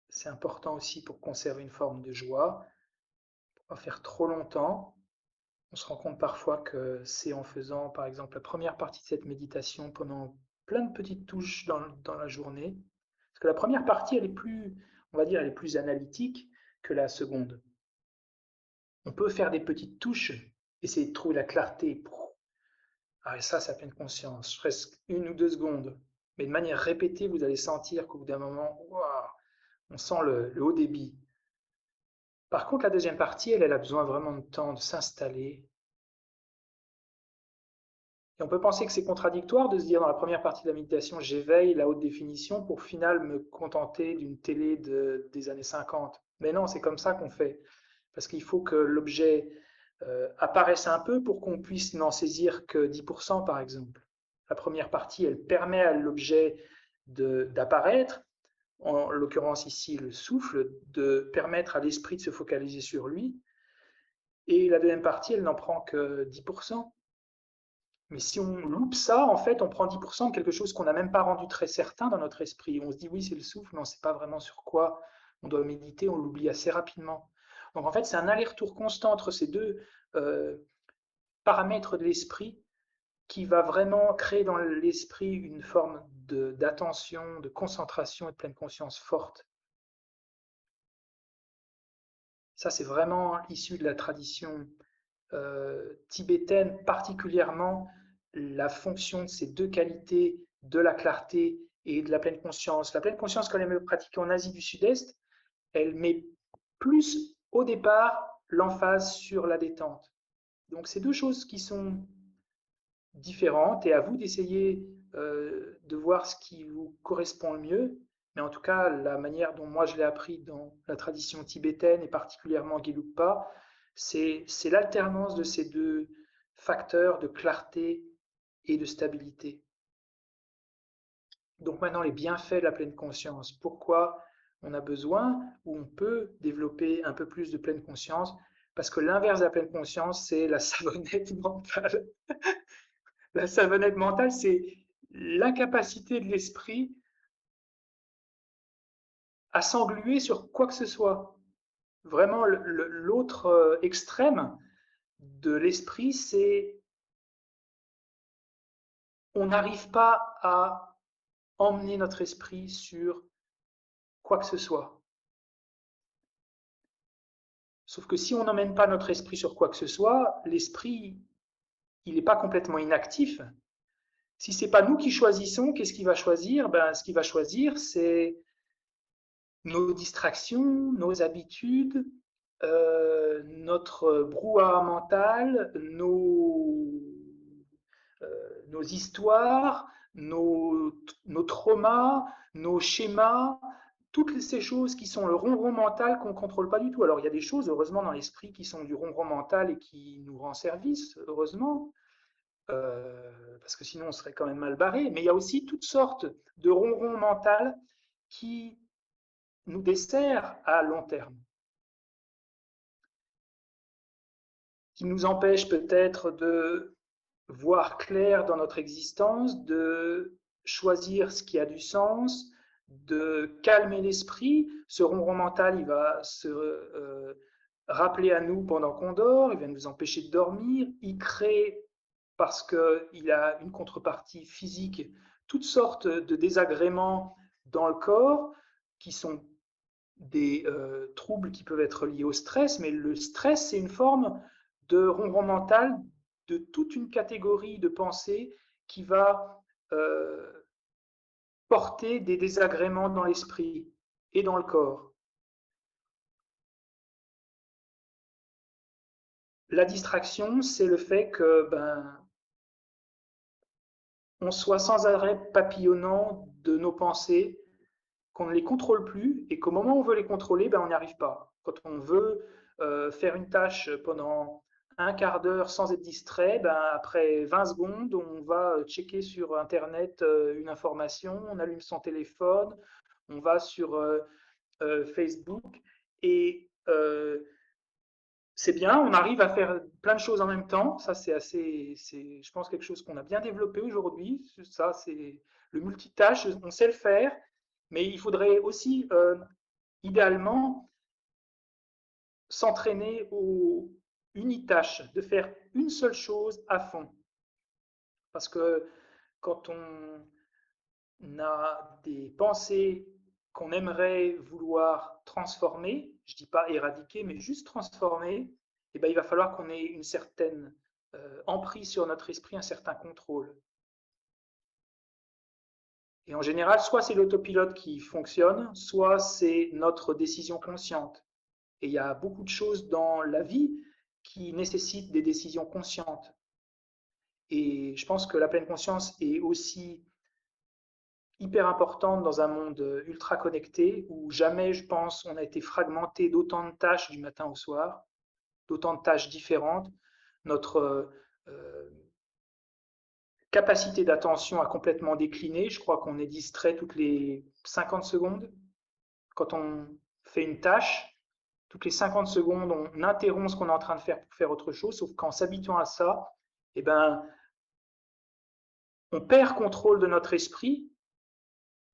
c'est important aussi pour conserver une forme de joie. Pas faire trop longtemps. On se rend compte parfois que c'est en faisant, par exemple, la première partie de cette méditation pendant plein de petites touches dans la journée. Parce que la première partie, elle est plus, on va dire, elle est plus analytique que la seconde. On peut faire des petites touches, essayer de trouver la clarté. Ah, et ça pleine conscience, presque 1 ou 2 secondes. Mais de manière répétée, vous allez sentir qu'au bout d'un moment, waouh, on sent le haut débit. Par contre, la deuxième partie, elle a besoin vraiment de temps de s'installer Et on peut penser que c'est contradictoire de se dire dans la première partie de la méditation, j'éveille la haute définition pour au final me contenter d'une télé des années 50. Mais non, c'est comme ça qu'on fait. Parce qu'il faut que l'objet apparaisse un peu pour qu'on puisse n'en saisir que 10% par exemple. La première partie, elle permet à l'objet d'apparaître, en l'occurrence ici le souffle, de permettre à l'esprit de se focaliser sur lui. Et la deuxième partie, elle n'en prend que 10%. Mais si on loupe ça, en fait, on prend 10% de quelque chose qu'on n'a même pas rendu très certain dans notre esprit. On se dit oui, c'est le souffle, mais on ne sait pas vraiment sur quoi on doit méditer, on l'oublie assez rapidement. Donc en fait, c'est un aller-retour constant entre ces deux paramètres de l'esprit qui va vraiment créer dans l'esprit une forme d'attention, de concentration et de pleine conscience forte. Ça, c'est vraiment issu de la tradition tibétaine, particulièrement la fonction de ces deux qualités, de la clarté et de la pleine conscience. La pleine conscience, quand elle est pratiquée en Asie du Sud-Est, elle met plus au départ l'emphase sur la détente. Donc, c'est deux choses qui sont différentes et à vous d'essayer de voir ce qui vous correspond le mieux. Mais en tout cas, la manière dont moi je l'ai appris dans la tradition tibétaine et particulièrement Gelugpa, c'est l'alternance de ces deux facteurs de clarté et de stabilité. Donc maintenant, les bienfaits de la pleine conscience. Pourquoi on a besoin ou on peut développer un peu plus de pleine conscience? Parce que l'inverse de la pleine conscience, c'est la savonnette mentale. La savonnette mentale, c'est l'incapacité de l'esprit à s'engluer sur quoi que ce soit. Vraiment, l'autre extrême de l'esprit, c'est on n'arrive pas à emmener notre esprit sur quoi que ce soit. Sauf que si on n'emmène pas notre esprit sur quoi que ce soit, l'esprit, il n'est pas complètement inactif. Si ce n'est pas nous qui choisissons, qu'est-ce qu'il va choisir? Ce qu'il va choisir, c'est nos distractions, nos habitudes, notre brouhaha mental, nos histoires, nos traumas, nos schémas, toutes ces choses qui sont le ronron mental qu'on ne contrôle pas du tout. Alors il y a des choses, heureusement, dans l'esprit qui sont du ronron mental et qui nous rendent service, heureusement, parce que sinon on serait quand même mal barré, mais il y a aussi toutes sortes de ronron mental qui nous dessert à long terme, qui nous empêche peut-être de voir clair dans notre existence, de choisir ce qui a du sens, de calmer l'esprit. Ce ronron mental, il va se rappeler à nous pendant qu'on dort, il va nous empêcher de dormir, il crée, parce qu'il a une contrepartie physique, toutes sortes de désagréments dans le corps qui sont des troubles qui peuvent être liés au stress, mais le stress, c'est une forme de ronron mental de toute une catégorie de pensées qui va porter des désagréments dans l'esprit et dans le corps. La distraction, c'est le fait que on soit sans arrêt papillonnant de nos pensées, qu'on ne les contrôle plus et qu'au moment où on veut les contrôler, on n'y arrive pas. Quand on veut faire une tâche pendant un quart d'heure sans être distrait, après 20 secondes, on va checker sur Internet une information, on allume son téléphone, on va sur Facebook et c'est bien, on arrive à faire plein de choses en même temps. Ça, c'est je pense, quelque chose qu'on a bien développé aujourd'hui. Ça, c'est le multitâche, on sait le faire, mais il faudrait aussi, idéalement, s'entraîner au unitâche, de faire une seule chose à fond. Parce que quand on a des pensées qu'on aimerait vouloir transformer, je ne dis pas éradiquer, mais juste transformer, il va falloir qu'on ait une certaine emprise sur notre esprit, un certain contrôle. Et en général, soit c'est l'autopilote qui fonctionne, soit c'est notre décision consciente. Et il y a beaucoup de choses dans la vie qui nécessitent des décisions conscientes. Et je pense que la pleine conscience est aussi hyper importante dans un monde ultra connecté où jamais, je pense, on a été fragmenté d'autant de tâches du matin au soir, d'autant de tâches différentes. Notre capacité d'attention a complètement décliné. Je crois qu'on est distrait toutes les 50 secondes. Quand on fait une tâche, toutes les 50 secondes, on interrompt ce qu'on est en train de faire pour faire autre chose, sauf qu'en s'habituant à ça, eh ben, on perd contrôle de notre esprit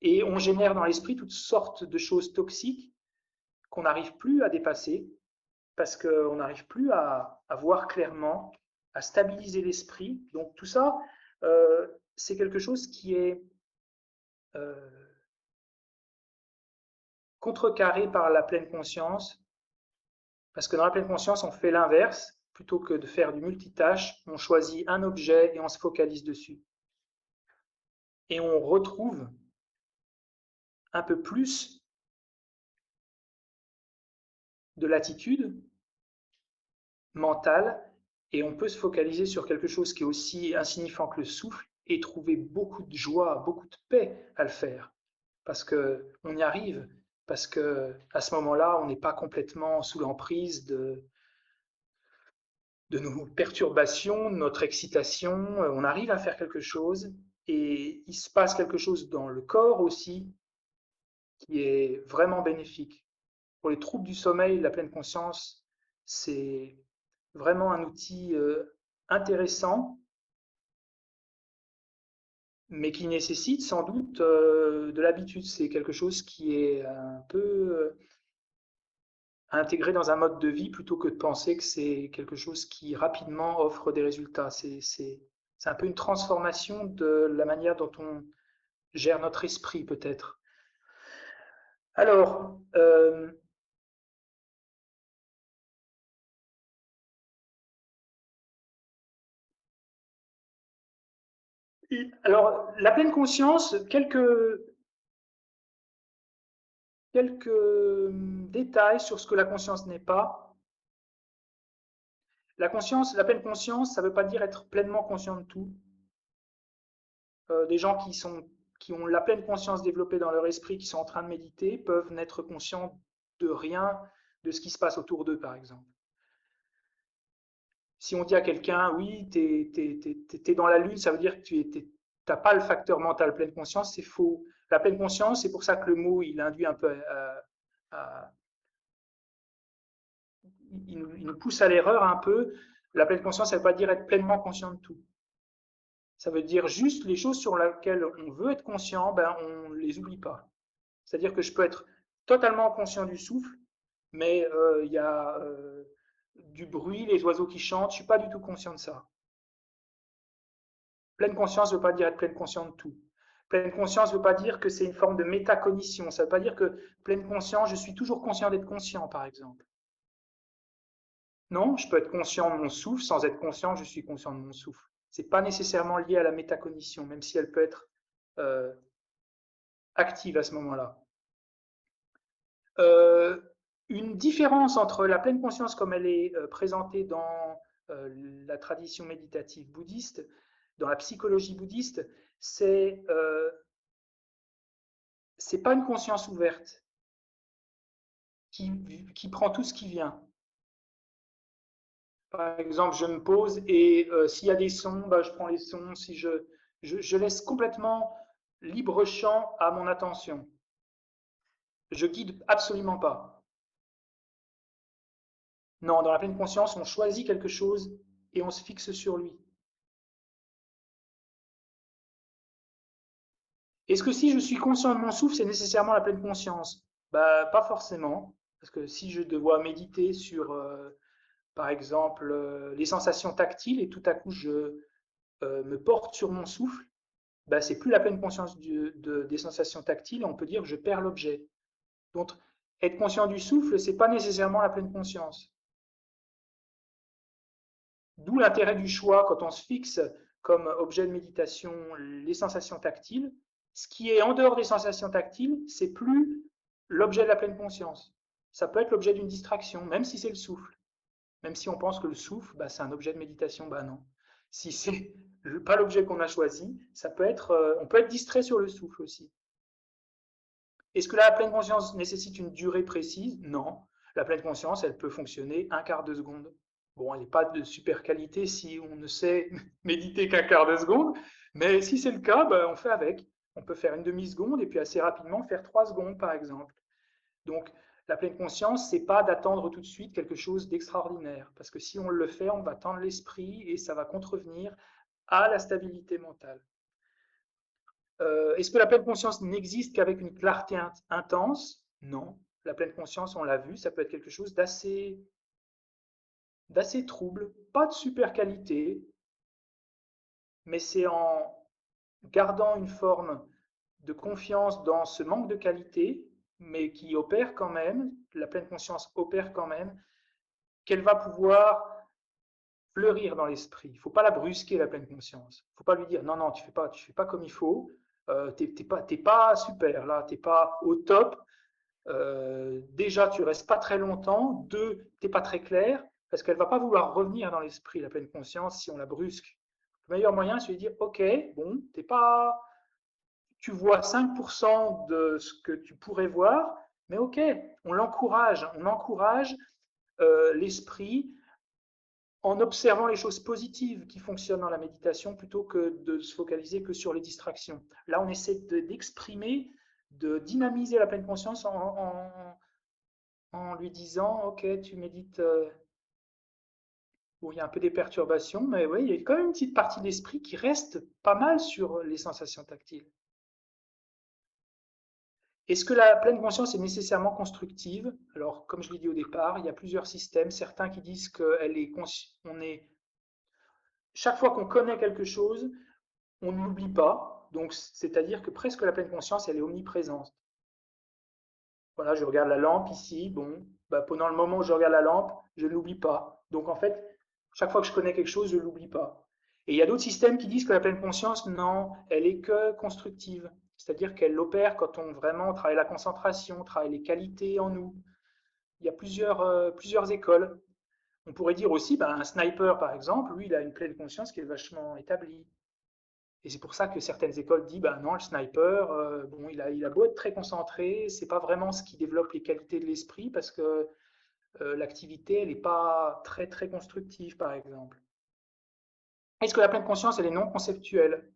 et on génère dans l'esprit toutes sortes de choses toxiques qu'on n'arrive plus à dépasser parce qu'on n'arrive plus à voir clairement, à stabiliser l'esprit. Donc tout ça, c'est quelque chose qui est contrecarré par la pleine conscience, parce que dans la pleine conscience, on fait l'inverse. Plutôt que de faire du multitâche, on choisit un objet et on se focalise dessus. Et on retrouve un peu plus de latitude mentale et on peut se focaliser sur quelque chose qui est aussi insignifiant que le souffle et trouver beaucoup de joie, beaucoup de paix à le faire. Parce qu'on y arrive, parce qu'à ce moment-là, on n'est pas complètement sous l'emprise de nos perturbations, de notre excitation. On arrive à faire quelque chose et il se passe quelque chose dans le corps aussi qui est vraiment bénéfique. Pour les troubles du sommeil, la pleine conscience, c'est vraiment un outil intéressant, mais qui nécessite sans doute de l'habitude. C'est quelque chose qui est un peu intégré dans un mode de vie plutôt que de penser que c'est quelque chose qui rapidement offre des résultats. C'est un peu une transformation de la manière dont on gère notre esprit peut-être. Alors, la pleine conscience, quelques détails sur ce que la conscience n'est pas. La pleine conscience, ça ne veut pas dire être pleinement conscient de tout. Des gens qui ont la pleine conscience développée dans leur esprit, qui sont en train de méditer, peuvent n'être conscients de rien de ce qui se passe autour d'eux, par exemple. Si on dit à quelqu'un, oui, tu es dans la lune, ça veut dire que tu n'as pas le facteur mental pleine conscience, c'est faux. La pleine conscience, c'est pour ça que le mot, il induit un peu il nous pousse à l'erreur un peu. La pleine conscience, ça ne veut pas dire être pleinement conscient de tout. Ça veut dire juste les choses sur lesquelles on veut être conscient, ben, on ne les oublie pas. C'est-à-dire que je peux être totalement conscient du souffle, mais il y a du bruit, les oiseaux qui chantent, je ne suis pas du tout conscient de ça. Pleine conscience ne veut pas dire être pleine conscience de tout. Pleine conscience ne veut pas dire que c'est une forme de métacognition. Ça ne veut pas dire que pleine conscience, je suis toujours conscient d'être conscient, par exemple. Non, je peux être conscient de mon souffle sans être conscient que je suis conscient de mon souffle. Ce n'est pas nécessairement lié à la métacognition, même si elle peut être active à ce moment-là. Une différence entre la pleine conscience comme elle est présentée dans la tradition méditative bouddhiste, dans la psychologie bouddhiste, c'est pas une conscience ouverte qui prend tout ce qui vient. Par exemple, je me pose et s'il y a des sons, bah, je prends les sons. Si je laisse complètement libre champ à mon attention. Je guide absolument pas. Non, dans la pleine conscience, on choisit quelque chose et on se fixe sur lui. Est-ce que si je suis conscient de mon souffle, c'est nécessairement la pleine conscience? Bah, pas forcément, parce que si je dois méditer sur, par exemple, les sensations tactiles et tout à coup je me porte sur mon souffle, bah, c'est plus la pleine conscience des sensations tactiles, on peut dire que je perds l'objet. Donc, être conscient du souffle, c'est pas nécessairement la pleine conscience. D'où l'intérêt du choix quand on se fixe comme objet de méditation les sensations tactiles. Ce qui est en dehors des sensations tactiles, c'est plus l'objet de la pleine conscience. Ça peut être l'objet d'une distraction, même si c'est le souffle. Même si on pense que le souffle, bah, c'est un objet de méditation, bah non. Si c'est pas l'objet qu'on a choisi, ça peut être, on peut être distrait sur le souffle aussi. Est-ce que la pleine conscience nécessite une durée précise? Non. La pleine conscience, elle peut fonctionner un quart de seconde. Bon, elle n'est pas de super qualité si on ne sait méditer qu'un quart de seconde, mais si c'est le cas, ben, on fait avec. On peut faire une demi-seconde et puis assez rapidement faire 3 secondes, par exemple. Donc, la pleine conscience, c'est pas d'attendre tout de suite quelque chose d'extraordinaire, parce que si on le fait, on va tendre l'esprit et ça va contrevenir à la stabilité mentale. Est-ce que la pleine conscience n'existe qu'avec une clarté intense? Non. La pleine conscience, on l'a vu, ça peut être quelque chose d'assez trouble, pas de super qualité, mais c'est en gardant une forme de confiance dans ce manque de qualité, mais qui opère quand même, la pleine conscience opère quand même, qu'elle va pouvoir fleurir dans l'esprit. Il ne faut pas la brusquer, la pleine conscience. Il ne faut pas lui dire non, non, tu fais pas comme il faut, t'es pas super là, t'es pas au top. Déjà, tu restes pas très longtemps. Deux, t'es pas très clair, parce qu'elle va pas vouloir revenir dans l'esprit, la pleine conscience, si on la brusque. Le meilleur moyen, c'est de dire, ok, bon, t'es pas, tu vois 5% de ce que tu pourrais voir, mais ok, on encourage l'esprit en observant les choses positives qui fonctionnent dans la méditation plutôt que de se focaliser que sur les distractions. Là, on essaie d'exprimer, de dynamiser la pleine conscience en lui disant, ok, tu médites, bon, il y a un peu des perturbations, mais oui, il y a quand même une petite partie de l'esprit qui reste pas mal sur les sensations tactiles. Est-ce que la pleine conscience est nécessairement constructive? Alors, comme je l'ai dit au départ, il y a plusieurs systèmes. Certains qui disent qu'elle est, on est, chaque fois qu'on connaît quelque chose, on ne l'oublie pas. Donc, c'est-à-dire que presque la pleine conscience, elle est omniprésente. Voilà, je regarde la lampe ici. Bon, bah, pendant le moment où je regarde la lampe, je ne l'oublie pas. Donc, en fait, chaque fois que je connais quelque chose, je ne l'oublie pas. Et il y a d'autres systèmes qui disent que la pleine conscience, non, elle est que constructive. C'est-à-dire qu'elle opère quand on vraiment travaille la concentration, travaille les qualités en nous. Il y a plusieurs écoles. On pourrait dire aussi, ben, un sniper, par exemple, lui, il a une pleine conscience qui est vachement établie. Et c'est pour ça que certaines écoles disent, ben non, le sniper, bon, il a beau être très concentré, c'est pas vraiment ce qui développe les qualités de l'esprit parce que l'activité, elle n'est pas très, très constructive, par exemple. Est-ce que la pleine conscience, elle est non conceptuelle?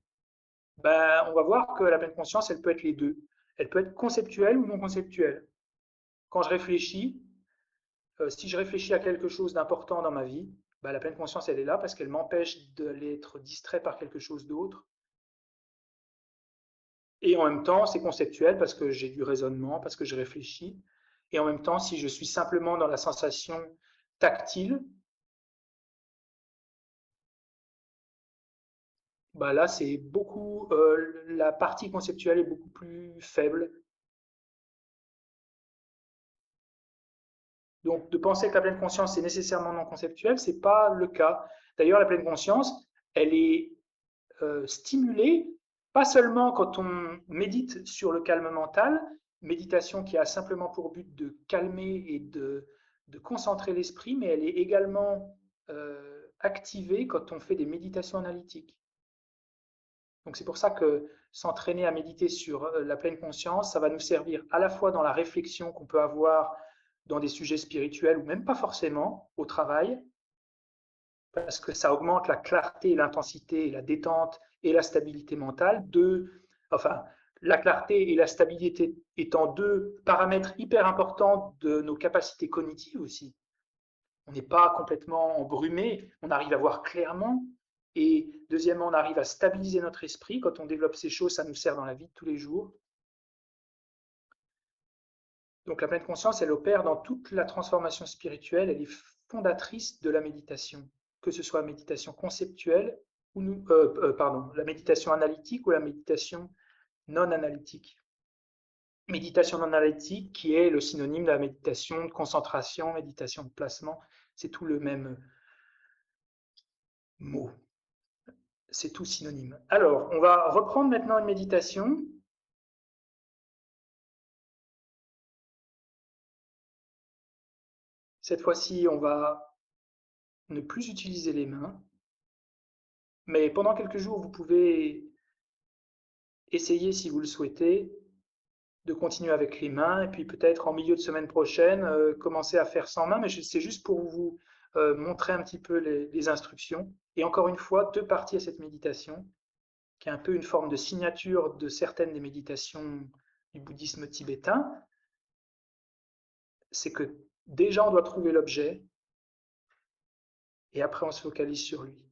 Ben, on va voir que la pleine conscience, elle peut être les deux. Elle peut être conceptuelle ou non conceptuelle. Quand je réfléchis, si je réfléchis à quelque chose d'important dans ma vie, ben, la pleine conscience, elle est là parce qu'elle m'empêche d'être distrait par quelque chose d'autre. Et en même temps, c'est conceptuel parce que j'ai du raisonnement, parce que je réfléchis. Et en même temps, si je suis simplement dans la sensation tactile, bah là, c'est beaucoup, la partie conceptuelle est beaucoup plus faible. Donc, de penser que la pleine conscience est nécessairement non conceptuelle, c'est pas le cas. D'ailleurs, la pleine conscience, elle est stimulée pas seulement quand on médite sur le calme mental, méditation qui a simplement pour but de calmer et de concentrer l'esprit, mais elle est également activée quand on fait des méditations analytiques. Donc c'est pour ça que s'entraîner à méditer sur la pleine conscience, ça va nous servir à la fois dans la réflexion qu'on peut avoir dans des sujets spirituels ou même pas forcément au travail, parce que ça augmente la clarté, l'intensité, la détente et la stabilité mentale. Enfin, la clarté et la stabilité étant deux paramètres hyper importants de nos capacités cognitives aussi. On n'est pas complètement embrumé, on arrive à voir clairement. Et deuxièmement, on arrive à stabiliser notre esprit. Quand on développe ces choses, ça nous sert dans la vie de tous les jours. Donc la pleine conscience, elle opère dans toute la transformation spirituelle, elle est fondatrice de la méditation, que ce soit la méditation conceptuelle ou la méditation analytique ou la méditation non analytique. Méditation non analytique qui est le synonyme de la méditation de concentration, méditation de placement, c'est tout le même mot, c'est tout synonyme. Alors, on va reprendre maintenant une méditation. Cette fois-ci, on va ne plus utiliser les mains. Mais pendant quelques jours, vous pouvez essayer, si vous le souhaitez, de continuer avec les mains et puis peut-être en milieu de semaine prochaine, commencer à faire sans main. Mais c'est juste pour vous montrer un petit peu les instructions. Et encore une fois, deux parties à cette méditation, qui est un peu une forme de signature de certaines des méditations du bouddhisme tibétain. C'est que déjà on doit trouver l'objet et après on se focalise sur lui.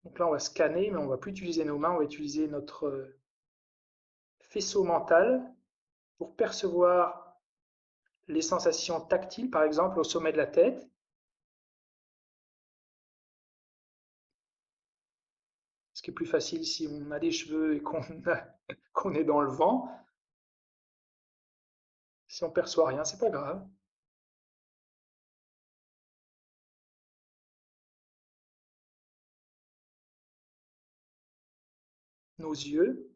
Donc là on va scanner, mais on ne va plus utiliser nos mains, on va utiliser notre faisceau mental pour percevoir les sensations tactiles, par exemple au sommet de la tête. Ce qui est plus facile si on a des cheveux et qu'on est dans le vent. Si on perçoit rien, c'est pas grave. Nos yeux,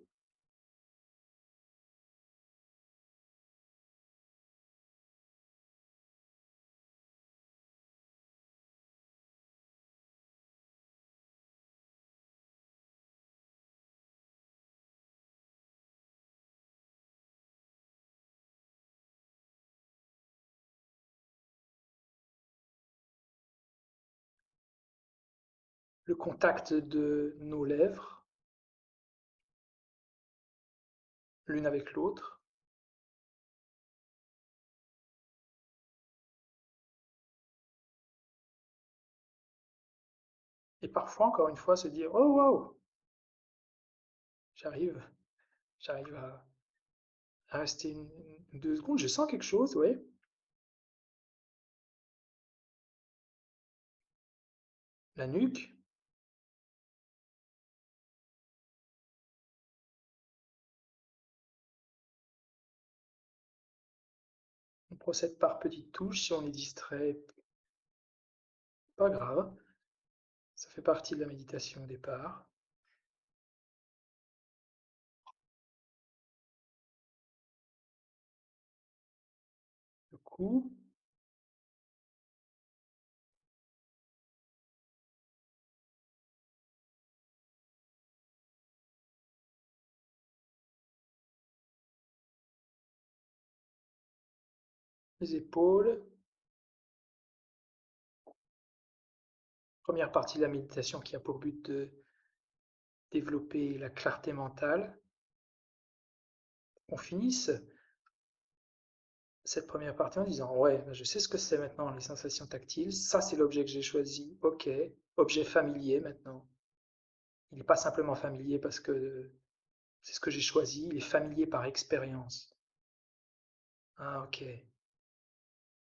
le contact de nos lèvres, l'une avec l'autre. Et parfois, encore une fois, se dire, oh waouh, j'arrive, j'arrive à rester 2 secondes, je sens quelque chose, oui. La nuque, on procède par petites touches. Si on est distrait, pas grave, ça fait partie de la méditation au départ. Le cou, les épaules. Première partie de la méditation qui a pour but de développer la clarté mentale. On finisse cette première partie en disant, ouais, je sais ce que c'est maintenant, les sensations tactiles, ça c'est l'objet que j'ai choisi, ok, objet familier maintenant. Il n'est pas simplement familier parce que c'est ce que j'ai choisi, il est familier par expérience. Ah ok,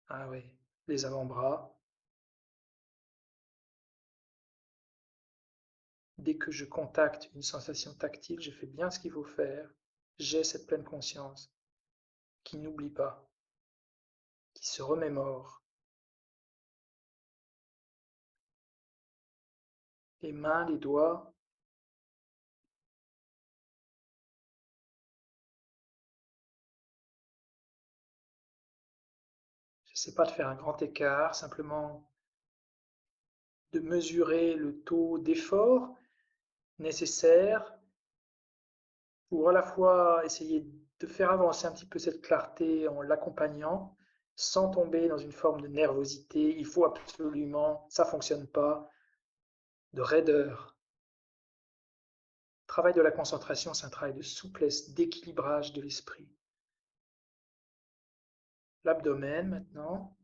ah ouais, les avant-bras. Dès que je contacte une sensation tactile, je fais bien ce qu'il faut faire. J'ai cette pleine conscience qui n'oublie pas, qui se remémore. Les mains, les doigts, je n'essaie pas de faire un grand écart, simplement de mesurer le taux d'effort nécessaire pour à la fois essayer de faire avancer un petit peu cette clarté en l'accompagnant, sans tomber dans une forme de nervosité. Il faut absolument, ça fonctionne pas, de raideur. Le travail de la concentration, c'est un travail de souplesse, d'équilibrage de l'esprit. L'abdomen maintenant.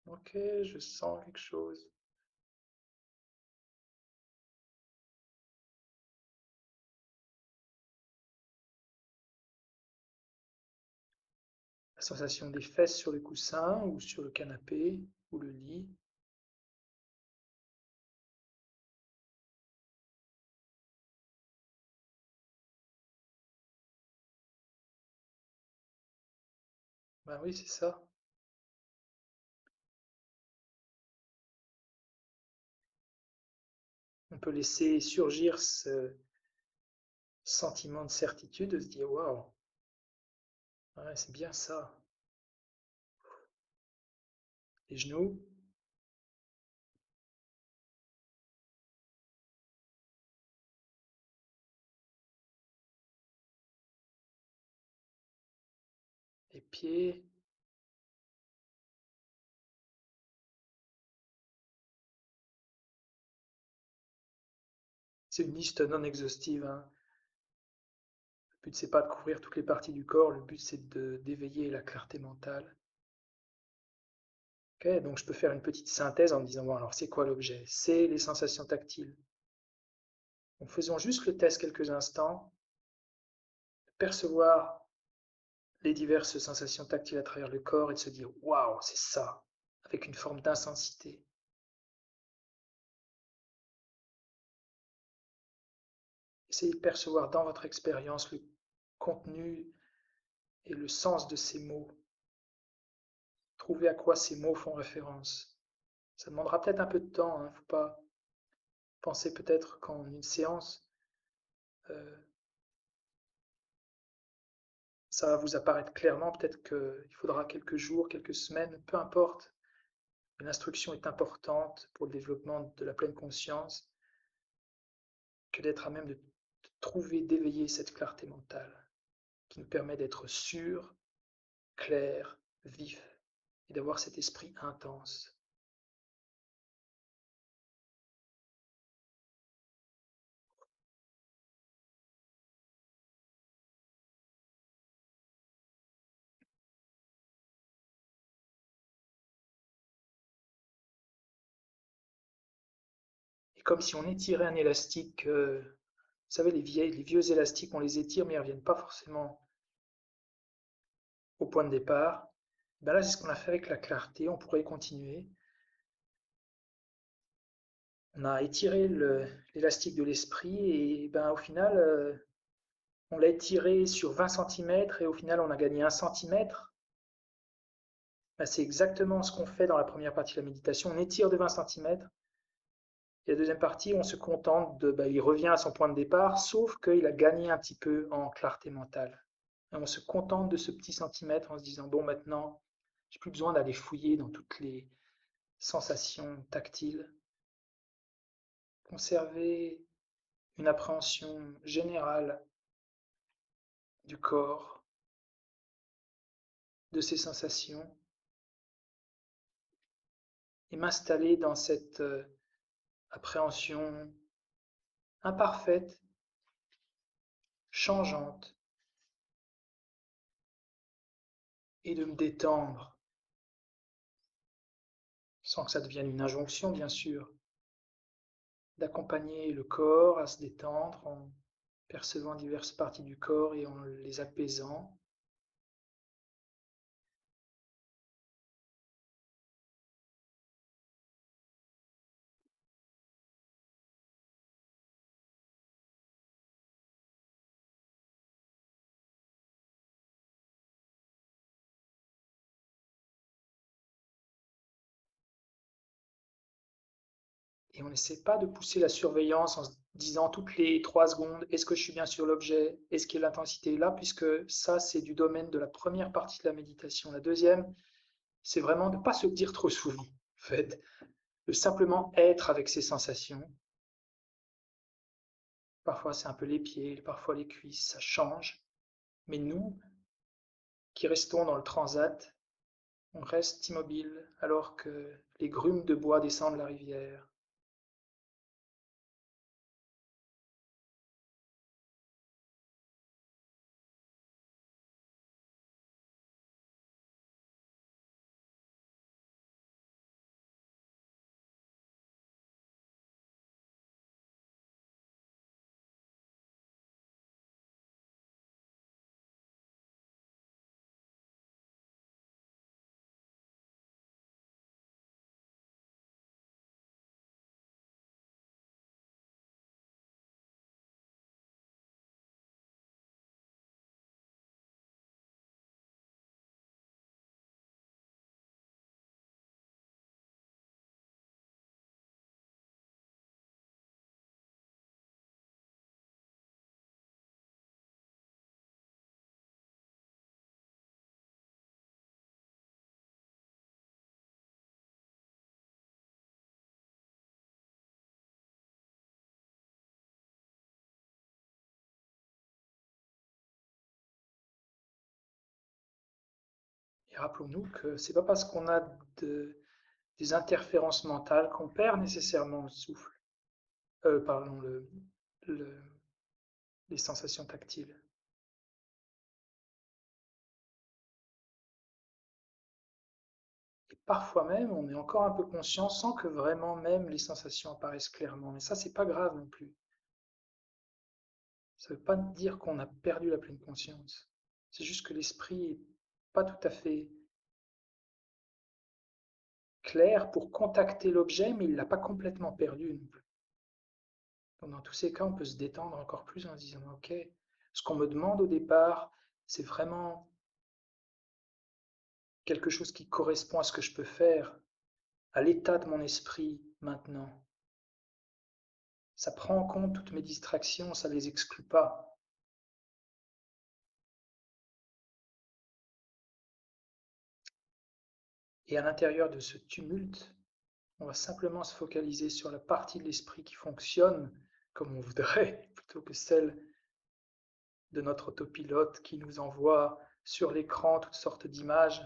Ok, je sens quelque chose. La sensation des fesses sur le coussin ou sur le canapé ou le lit. Ben oui, c'est ça. On peut laisser surgir ce sentiment de certitude, de se dire waouh, ouais, c'est bien ça. Les genoux, les pieds. C'est une liste non exhaustive, hein. Le but, c'est pas de couvrir toutes les parties du corps, le but, c'est d'éveiller la clarté mentale. Ok, donc je peux faire une petite synthèse en me disant, bon, alors c'est quoi l'objet? C'est les sensations tactiles. Donc faisons juste le test quelques instants, percevoir les diverses sensations tactiles à travers le corps et de se dire, waouh, c'est ça, avec une forme d'intensité. Essayez de percevoir dans votre expérience le contenu et le sens de ces mots. Trouvez à quoi ces mots font référence. Ça demandera peut-être un peu de temps, il ne faut pas penser peut-être qu'en une séance, euh, ça va vous apparaître clairement, peut-être qu'il faudra quelques jours, quelques semaines, peu importe. L'instruction est importante pour le développement de la pleine conscience, que d'être à même de trouver, d'éveiller cette clarté mentale, qui nous permet d'être sûr, clair, vif, et d'avoir cet esprit intense. Et comme si on étirait un élastique, vous savez, les vieux élastiques, on les étire, mais ils ne reviennent pas forcément au point de départ. Ben là, c'est ce qu'on a fait avec la clarté, on pourrait continuer. On a étiré l'élastique de l'esprit et ben, au final, on l'a étiré sur 20 centimètres et au final, on a gagné 1 centimètre. Ben, c'est exactement ce qu'on fait dans la première partie de la méditation. On étire de 20 centimètres. Et la deuxième partie, on se contente de, ben, il revient à son point de départ, sauf qu'il a gagné un petit peu en clarté mentale. Et on se contente de ce petit centimètre en se disant, bon, maintenant, j'ai plus besoin d'aller fouiller dans toutes les sensations tactiles. Conserver une appréhension générale du corps, de ses sensations, et m'installer dans cette appréhension imparfaite, changeante, et de me détendre, sans que ça devienne une injonction bien sûr, d'accompagner le corps à se détendre en percevant diverses parties du corps et en les apaisant. Et on n'essaie pas de pousser la surveillance en se disant toutes les 3 secondes, est-ce que je suis bien sur l'objet? Est-ce que l'intensité est là? Puisque ça, c'est du domaine de la première partie de la méditation. La deuxième, c'est vraiment de ne pas se dire trop souvent, en fait, de simplement être avec ses sensations. Parfois, c'est un peu les pieds, parfois les cuisses, ça change. Mais nous, qui restons dans le transat, on reste immobile alors que les grumes de bois descendent la rivière. rappelons-nous que c'est pas parce qu'on a des interférences mentales qu'on perd nécessairement le souffle, pardon, le- les sensations tactiles. Et parfois même, on est encore un peu conscient sans que vraiment même les sensations apparaissent clairement. Mais ça, c'est pas grave non plus. Ça ne veut pas dire qu'on a perdu la pleine conscience. C'est juste que l'esprit est pas tout à fait clair pour contacter l'objet, mais il ne l'a pas complètement perdu non plus. Donc dans tous ces cas, on peut se détendre encore plus en se disant, OK, ce qu'on me demande au départ, c'est vraiment quelque chose qui correspond à ce que je peux faire, à l'état de mon esprit maintenant. Ça prend en compte toutes mes distractions, ça ne les exclut pas. Et à l'intérieur de ce tumulte, on va simplement se focaliser sur la partie de l'esprit qui fonctionne comme on voudrait, plutôt que celle de notre autopilote qui nous envoie sur l'écran toutes sortes d'images.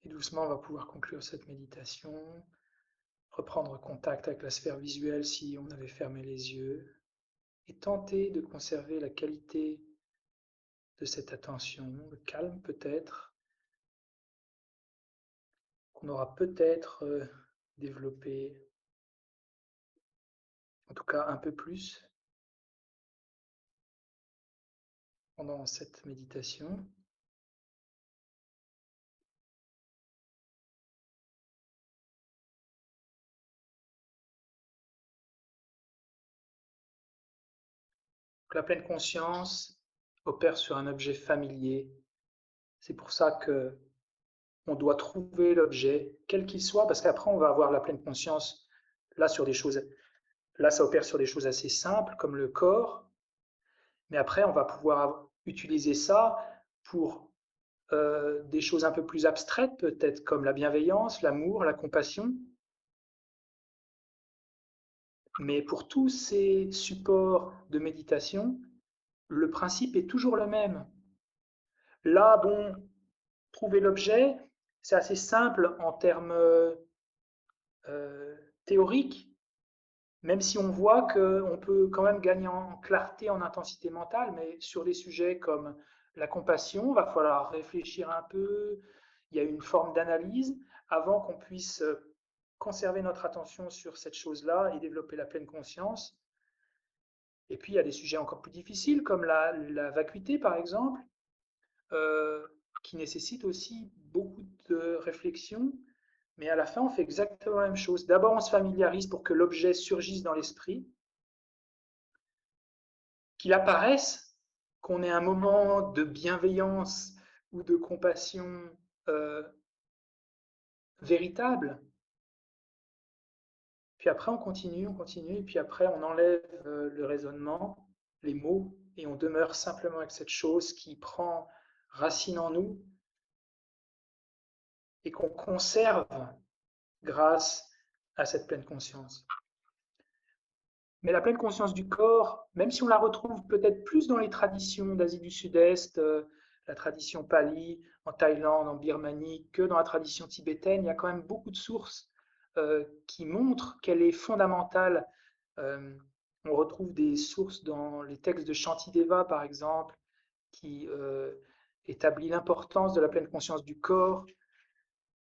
Et doucement, on va pouvoir conclure cette méditation, reprendre contact avec la sphère visuelle si on avait fermé les yeux, et tenter de conserver la qualité de cette attention, le calme peut-être, qu'on aura peut-être développé, en tout cas un peu plus, pendant cette méditation. la pleine conscience opère sur un objet familier. C'est pour ça que on doit trouver l'objet, quel qu'il soit, parce qu'après on va avoir la pleine conscience là sur des choses. Là, ça opère sur des choses assez simples comme le corps, mais après on va pouvoir utiliser ça pour des choses un peu plus abstraites peut-être comme la bienveillance, l'amour, la compassion. Mais pour tous ces supports de méditation, le principe est toujours le même. Là, bon, trouver l'objet, c'est assez simple en termes théoriques, même si on voit qu'on peut quand même gagner en clarté, en intensité mentale, mais sur des sujets comme la compassion, il va falloir réfléchir un peu, il y a une forme d'analyse avant qu'on puisse conserver notre attention sur cette chose-là et développer la pleine conscience. Et puis, il y a des sujets encore plus difficiles, comme la vacuité, par exemple, qui nécessitent aussi beaucoup de réflexion. Mais à la fin, on fait exactement la même chose. D'abord, on se familiarise pour que l'objet surgisse dans l'esprit, qu'il apparaisse, qu'on ait un moment de bienveillance ou de compassion véritable. Puis après, on continue, et puis après, on enlève le raisonnement, les mots, et on demeure simplement avec cette chose qui prend racine en nous et qu'on conserve grâce à cette pleine conscience. Mais la pleine conscience du corps, même si on la retrouve peut-être plus dans les traditions d'Asie du Sud-Est, la tradition pali, en Thaïlande, en Birmanie, que dans la tradition tibétaine, il y a quand même beaucoup de sources qui montrent qu'elle est fondamentale. On retrouve des sources dans les textes de Shantideva, par exemple, qui établit l'importance de la pleine conscience du corps,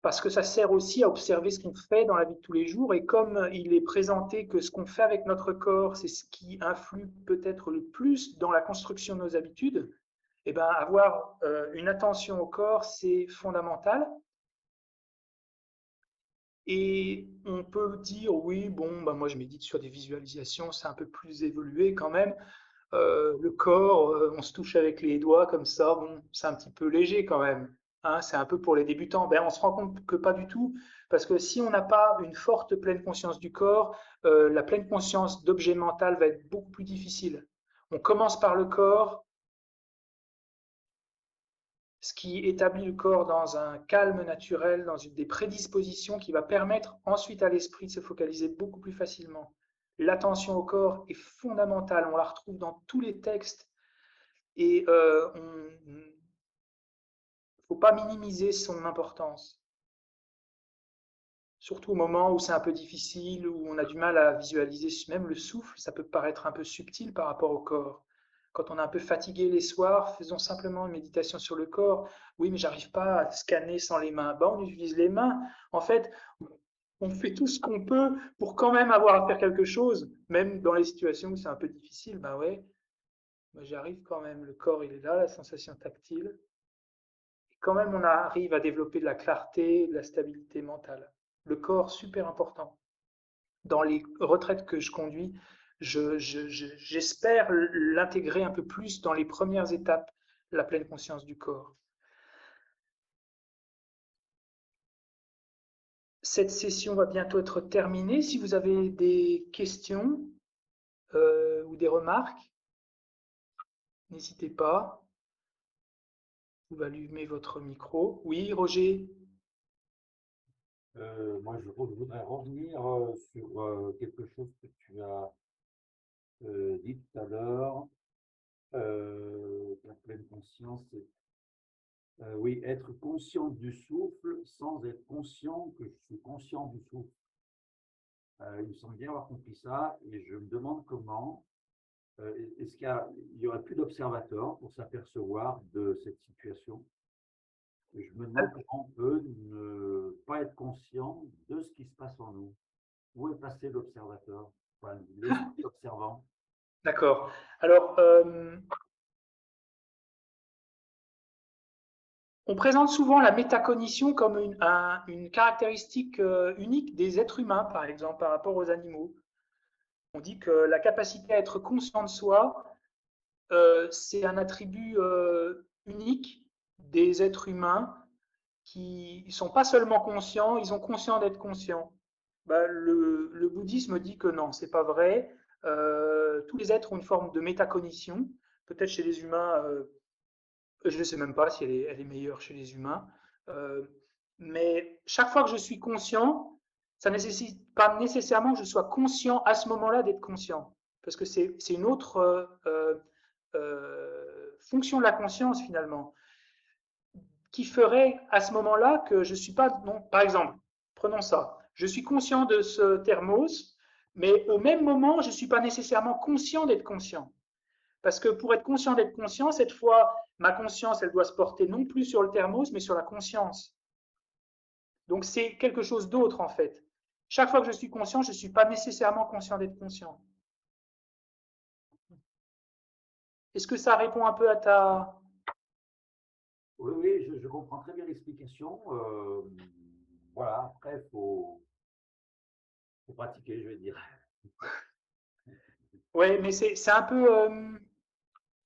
parce que ça sert aussi à observer ce qu'on fait dans la vie de tous les jours. Et comme il est présenté que ce qu'on fait avec notre corps, c'est ce qui influe peut-être le plus dans la construction de nos habitudes, et ben avoir une attention au corps, c'est fondamental. Et on peut dire, oui, bon, bah moi je médite sur des visualisations, c'est un peu plus évolué quand même. Le corps, on se touche avec les doigts comme ça, bon, c'est un petit peu léger quand même. Hein, c'est un peu pour les débutants. Ben, on se rend compte que pas du tout, parce que si on n'a pas une forte pleine conscience du corps, la pleine conscience d'objet mental va être beaucoup plus difficile. On commence par le corps, ce qui établit le corps dans un calme naturel, dans des prédispositions qui va permettre ensuite à l'esprit de se focaliser beaucoup plus facilement. L'attention au corps est fondamentale, on la retrouve dans tous les textes et il ne faut pas minimiser son importance. Surtout au moment où c'est un peu difficile, où on a du mal à visualiser même le souffle, ça peut paraître un peu subtil par rapport au corps. Quand on est un peu fatigué les soirs, faisons simplement une méditation sur le corps. Oui, mais j'arrive pas à scanner sans les mains. Ben, on utilise les mains. En fait, on fait tout ce qu'on peut pour quand même avoir à faire quelque chose, même dans les situations où c'est un peu difficile. Ben ouais, ben j'y arrive quand même. Le corps, il est là, la sensation tactile. Et quand même, on arrive à développer de la clarté, de la stabilité mentale. Le corps, super important. Dans les retraites que je conduis, j'espère l'intégrer un peu plus dans les premières étapes, la pleine conscience du corps. Cette session va bientôt être terminée. Si vous avez des questions ou des remarques, n'hésitez pas. Vous allumez votre micro. Oui, Roger? Moi, je voudrais revenir sur quelque chose que tu as dit tout à l'heure. La pleine conscience, oui, être conscient du souffle sans être conscient que je suis conscient du souffle. Il me semble bien avoir compris ça et je me demande comment. Est-ce qu'il y aurait plus d'observateurs pour s'apercevoir de cette situation? Et je me demande comment on peut ne pas être conscient de ce qui se passe en nous. Où est passé l'observateur, enfin, l'observant? D'accord. Alors, on présente souvent la métacognition comme une caractéristique unique des êtres humains, par exemple, par rapport aux animaux. On dit que la capacité à être conscient de soi c'est un attribut unique des êtres humains qui ne sont pas seulement conscients, ils ont conscience d'être conscients. Bah, le bouddhisme dit que non, c'est pas vrai. Tous les êtres ont une forme de métacognition. Peut-être chez les humains, je ne sais même pas si elle est meilleure chez les humains. Euh, mais chaque fois que je suis conscient, ça ne nécessite pas nécessairement que je sois conscient à ce moment-là d'être conscient. Parce que c'est une autre fonction de la conscience finalement, qui ferait à ce moment-là que je ne suis pas. Non, par exemple, prenons ça. Je suis conscient de ce thermos, mais au même moment, je ne suis pas nécessairement conscient d'être conscient. Parce que pour être conscient d'être conscient, cette fois, ma conscience, elle doit se porter non plus sur le thermos, mais sur la conscience. Donc c'est quelque chose d'autre en fait. Chaque fois que je suis conscient, je ne suis pas nécessairement conscient d'être conscient. Est-ce que ça répond un peu à ta... Oui, oui, je comprends très bien l'explication. Voilà, après, faut pratiquer, je vais dire. Oui, mais c'est un peu...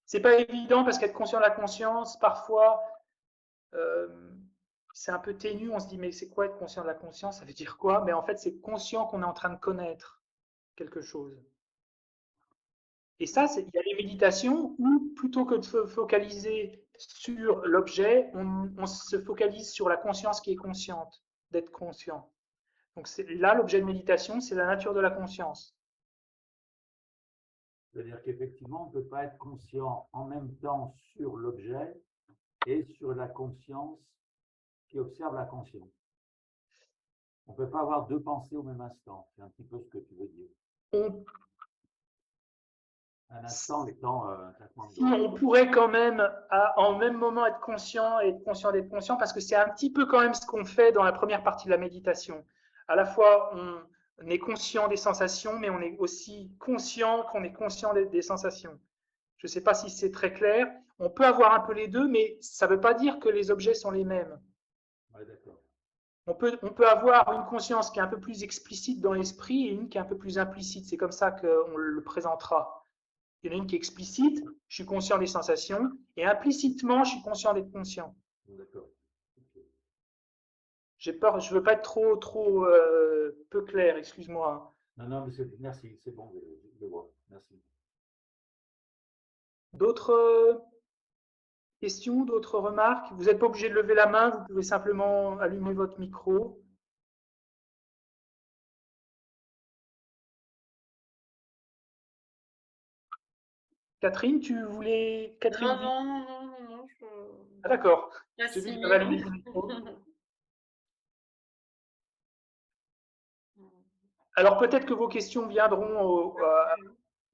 c'est pas évident parce qu'être conscient de la conscience, parfois, euh, c'est un peu ténu. On se dit, mais c'est quoi être conscient de la conscience? Ça veut dire quoi? Mais en fait, c'est conscient qu'on est en train de connaître quelque chose. Et ça, il y a les méditations où, plutôt que de se focaliser sur l'objet, on se focalise sur la conscience qui est consciente, d'être conscient. Donc là, l'objet de méditation, c'est la nature de la conscience. C'est-à-dire qu'effectivement, on ne peut pas être conscient en même temps sur l'objet et sur la conscience qui observe la conscience. On ne peut pas avoir deux pensées au même instant. C'est un petit peu ce que tu veux dire. On, Un instant étant un claquement de si doigts. on pourrait quand même, en même moment, être conscient et être conscient d'être conscient, parce que c'est un petit peu quand même ce qu'on fait dans la première partie de la méditation. À la fois, on est conscient des sensations, mais on est aussi conscient qu'on est conscient des sensations. Je ne sais pas si c'est très clair. On peut avoir un peu les deux, mais ça ne veut pas dire que les objets sont les mêmes. Ouais, d'accord. On peut avoir une conscience qui est un peu plus explicite dans l'esprit et une qui est un peu plus implicite. C'est comme ça qu'on le présentera. Il y en a une qui est explicite, je suis conscient des sensations, et implicitement, je suis conscient d'être conscient. D'accord. Okay. J'ai peur, je ne veux pas être trop peu clair, excuse-moi. Non, non, mais merci, c'est bon, je le vois. Merci. D'autres questions, d'autres remarques? Vous n'êtes pas obligé de lever la main, vous pouvez simplement allumer votre micro. Catherine, tu voulais... Non, Catherine dit... non, non, non, non, non, Ah d'accord, j'ai vu que tu avais j'assimile. allumé ton micro. Alors peut-être que vos questions viendront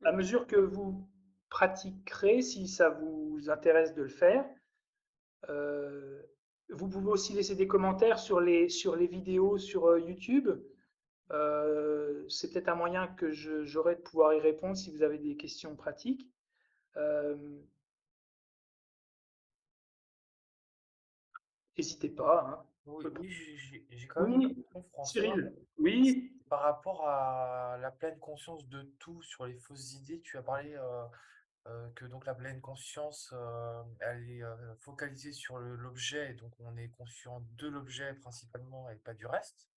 à mesure que vous pratiquerez, si ça vous intéresse de le faire. Euh, vous pouvez aussi laisser des commentaires sur les vidéos sur YouTube. C'est peut-être un moyen que j'aurai de pouvoir y répondre si vous avez des questions pratiques. Euh, N'hésitez pas, Oui, hein. oui, j'ai quand même une Oui, question, François. Cyril. Oui, Par rapport à la pleine conscience de tout sur les fausses idées, tu as parlé que donc la pleine conscience, elle est focalisée sur l'objet, et donc on est conscient de l'objet principalement et pas du reste.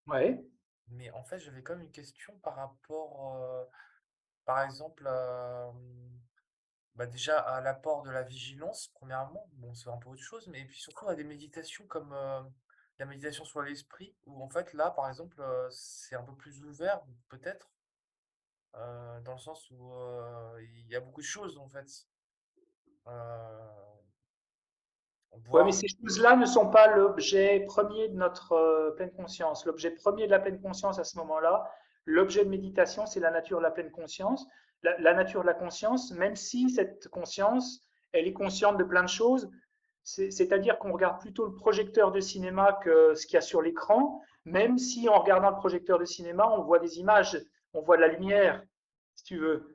ouais. Mais en fait, j'avais quand même une question par rapport, par exemple, bah déjà à l'apport de la vigilance, premièrement, bon, c'est un peu autre chose, mais puis surtout à des méditations comme la méditation sur l'esprit, où en fait là, par exemple, c'est un peu plus ouvert, peut-être, dans le sens où il y a beaucoup de choses en fait. Euh, Ouais, mais Voir. ces choses-là ne sont pas l'objet premier de notre pleine conscience. L'objet premier de la pleine conscience à ce moment-là, l'objet de méditation, c'est la nature de la pleine conscience. La nature de la conscience, même si cette conscience, elle est consciente de plein de choses, c'est-à-dire qu'on regarde plutôt le projecteur de cinéma que ce qu'il y a sur l'écran, même si en regardant le projecteur de cinéma, on voit des images, on voit de la lumière, si tu veux.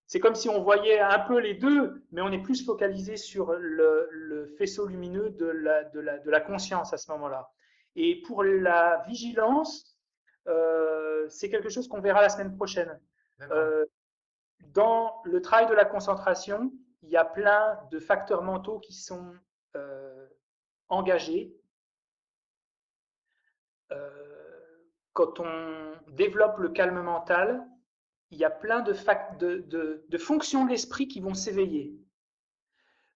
C'est comme si on voyait un peu les deux, mais on est plus focalisé sur le faisceau lumineux de la conscience à ce moment-là. Et pour la vigilance, c'est quelque chose qu'on verra la semaine prochaine. D'accord. Euh, Dans le travail de la concentration, il y a plein de facteurs mentaux qui sont engagés. Quand on développe le calme mental, il y a plein de fonctions de l'esprit qui vont s'éveiller.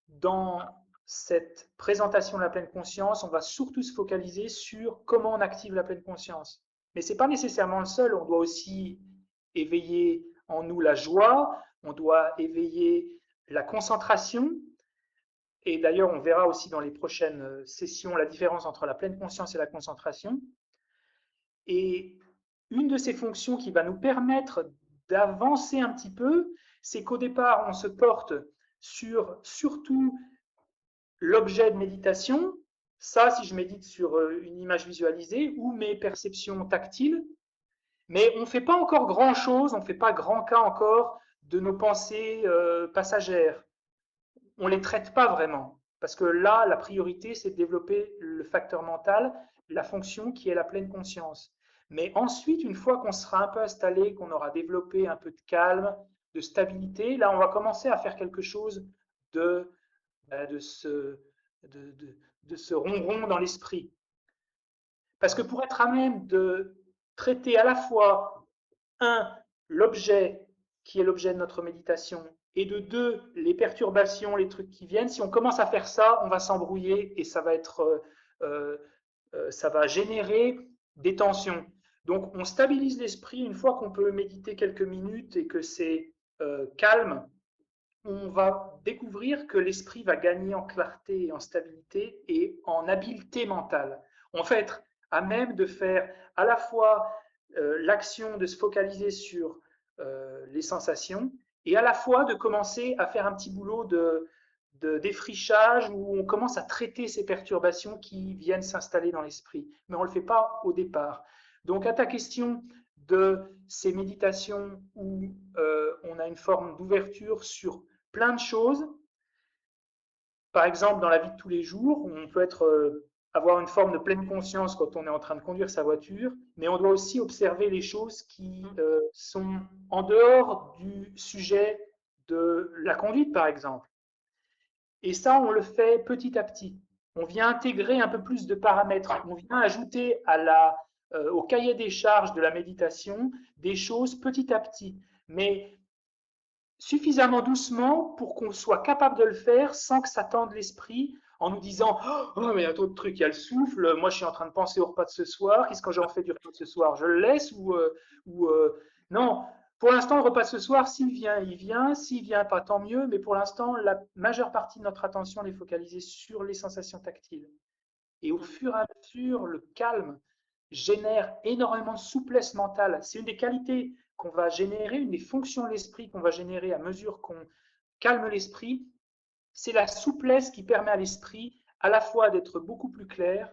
Dans cette présentation de la pleine conscience, on va surtout se focaliser sur comment on active la pleine conscience. Mais ce n'est pas nécessairement le seul, on doit aussi éveiller en nous la joie, on doit éveiller la concentration. Et d'ailleurs, on verra aussi dans les prochaines sessions la différence entre la pleine conscience et la concentration. Et une de ces fonctions qui va nous permettre d'avancer un petit peu, c'est qu'au départ, on se porte sur surtout l'objet de méditation. Ça, si je médite sur une image visualisée ou mes perceptions tactiles, mais on ne fait pas encore grand-chose, on ne fait pas grand cas encore de nos pensées passagères. On ne les traite pas vraiment. Parce que là, la priorité, c'est de développer le facteur mental, la fonction qui est la pleine conscience. Mais ensuite, une fois qu'on sera un peu installé, qu'on aura développé un peu de calme, de stabilité, là, on va commencer à faire quelque chose de, de ce ronron dans l'esprit. Parce que pour être à même de traiter à la fois, un, l'objet qui est l'objet de notre méditation, et de deux, les perturbations, les trucs qui viennent, si on commence à faire ça, on va s'embrouiller et ça va être, ça va générer des tensions. Donc, on stabilise l'esprit une fois qu'on peut méditer quelques minutes et que c'est calme. On va découvrir que l'esprit va gagner en clarté et en stabilité et en habileté mentale. On va être à même de faire à la fois l'action de se focaliser sur les sensations et à la fois de commencer à faire un petit boulot de défrichage où on commence à traiter ces perturbations qui viennent s'installer dans l'esprit. Mais on ne le fait pas au départ. Donc à ta question de ces méditations où on a une forme d'ouverture sur plein de choses, par exemple dans la vie de tous les jours, on peut avoir une forme de pleine conscience quand on est en train de conduire sa voiture, mais on doit aussi observer les choses qui sont en dehors du sujet de la conduite, par exemple. Et ça, on le fait petit à petit. On vient intégrer un peu plus de paramètres. On vient ajouter au cahier des charges de la méditation des choses petit à petit. Mais suffisamment doucement pour qu'on soit capable de le faire sans que ça tende l'esprit en nous disant « Oh, mais il y a trop de trucs, il y a le souffle, moi je suis en train de penser au repas de ce soir, qu'est-ce que j'en fais du repas de ce soir? Je le laisse ou Non, pour l'instant, le repas de ce soir, s'il vient, il vient. S'il vient pas, tant mieux. Mais pour l'instant, la majeure partie de notre attention est focalisée sur les sensations tactiles. Et au fur et à mesure, le calme génère énormément de souplesse mentale. C'est une des qualités qu'on va générer, une des fonctions de l'esprit qu'on va générer à mesure qu'on calme l'esprit. C'est la souplesse qui permet à l'esprit à la fois d'être beaucoup plus clair,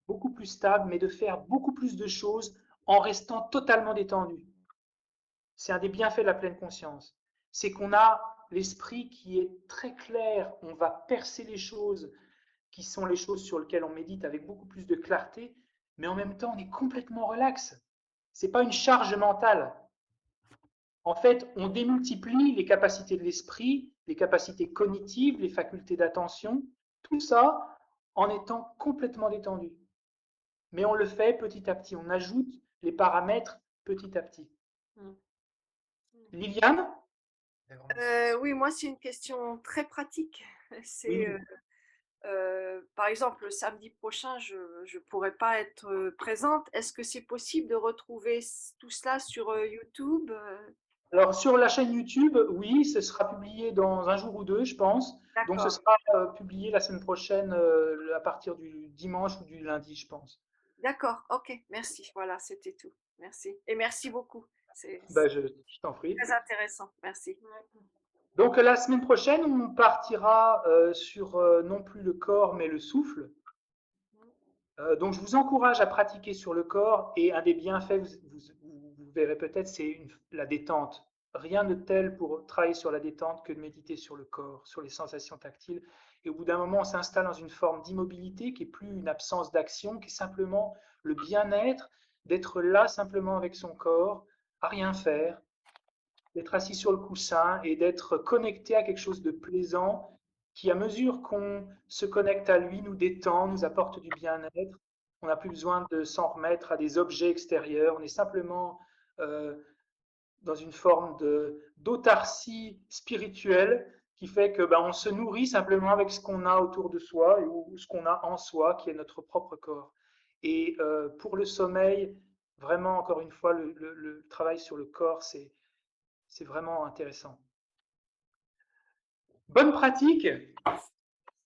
beaucoup plus stable, mais de faire beaucoup plus de choses en restant totalement détendu. C'est un des bienfaits de la pleine conscience. C'est qu'on a l'esprit qui est très clair, on va percer les choses qui sont les choses sur lesquelles on médite avec beaucoup plus de clarté, mais en même temps, on est complètement relax. Ce n'est pas une charge mentale. En fait, on démultiplie les capacités de l'esprit, les capacités cognitives, les facultés d'attention, tout ça en étant complètement détendu. Mais on le fait petit à petit, on ajoute les paramètres petit à petit. Liliane? Oui, moi, c'est une question très pratique. C'est, Oui. par exemple, le samedi prochain, je ne pourrai pas être présente. Est-ce que c'est possible de retrouver tout cela sur YouTube? Alors, sur la chaîne YouTube, oui, ce sera publié dans un jour ou deux, je pense. Donc, ce D'accord, sera publié la semaine prochaine à partir du dimanche ou du lundi, je pense. d'accord, ok, merci. Voilà, c'était tout. Merci. Et merci beaucoup. C'est Je t'en prie. très intéressant. Merci. Donc, la semaine prochaine, on partira sur non plus le corps, mais le souffle. Donc, je vous encourage à pratiquer sur le corps et un des bienfaits, vous verrez peut-être, c'est la détente. Rien de tel pour travailler sur la détente que de méditer sur le corps, sur les sensations tactiles. Et au bout d'un moment, on s'installe dans une forme d'immobilité qui n'est plus une absence d'action, qui est simplement le bien-être, d'être là simplement avec son corps, à rien faire, d'être assis sur le coussin et d'être connecté à quelque chose de plaisant qui, à mesure qu'on se connecte à lui, nous détend, nous apporte du bien-être. On n'a plus besoin de s'en remettre à des objets extérieurs. On est simplement dans une forme d'autarcie spirituelle qui fait que on se nourrit simplement avec ce qu'on a autour de soi ou ce qu'on a en soi, qui est notre propre corps. Et pour le sommeil, vraiment, encore une fois, le travail sur le corps, c'est vraiment intéressant. Bonne pratique.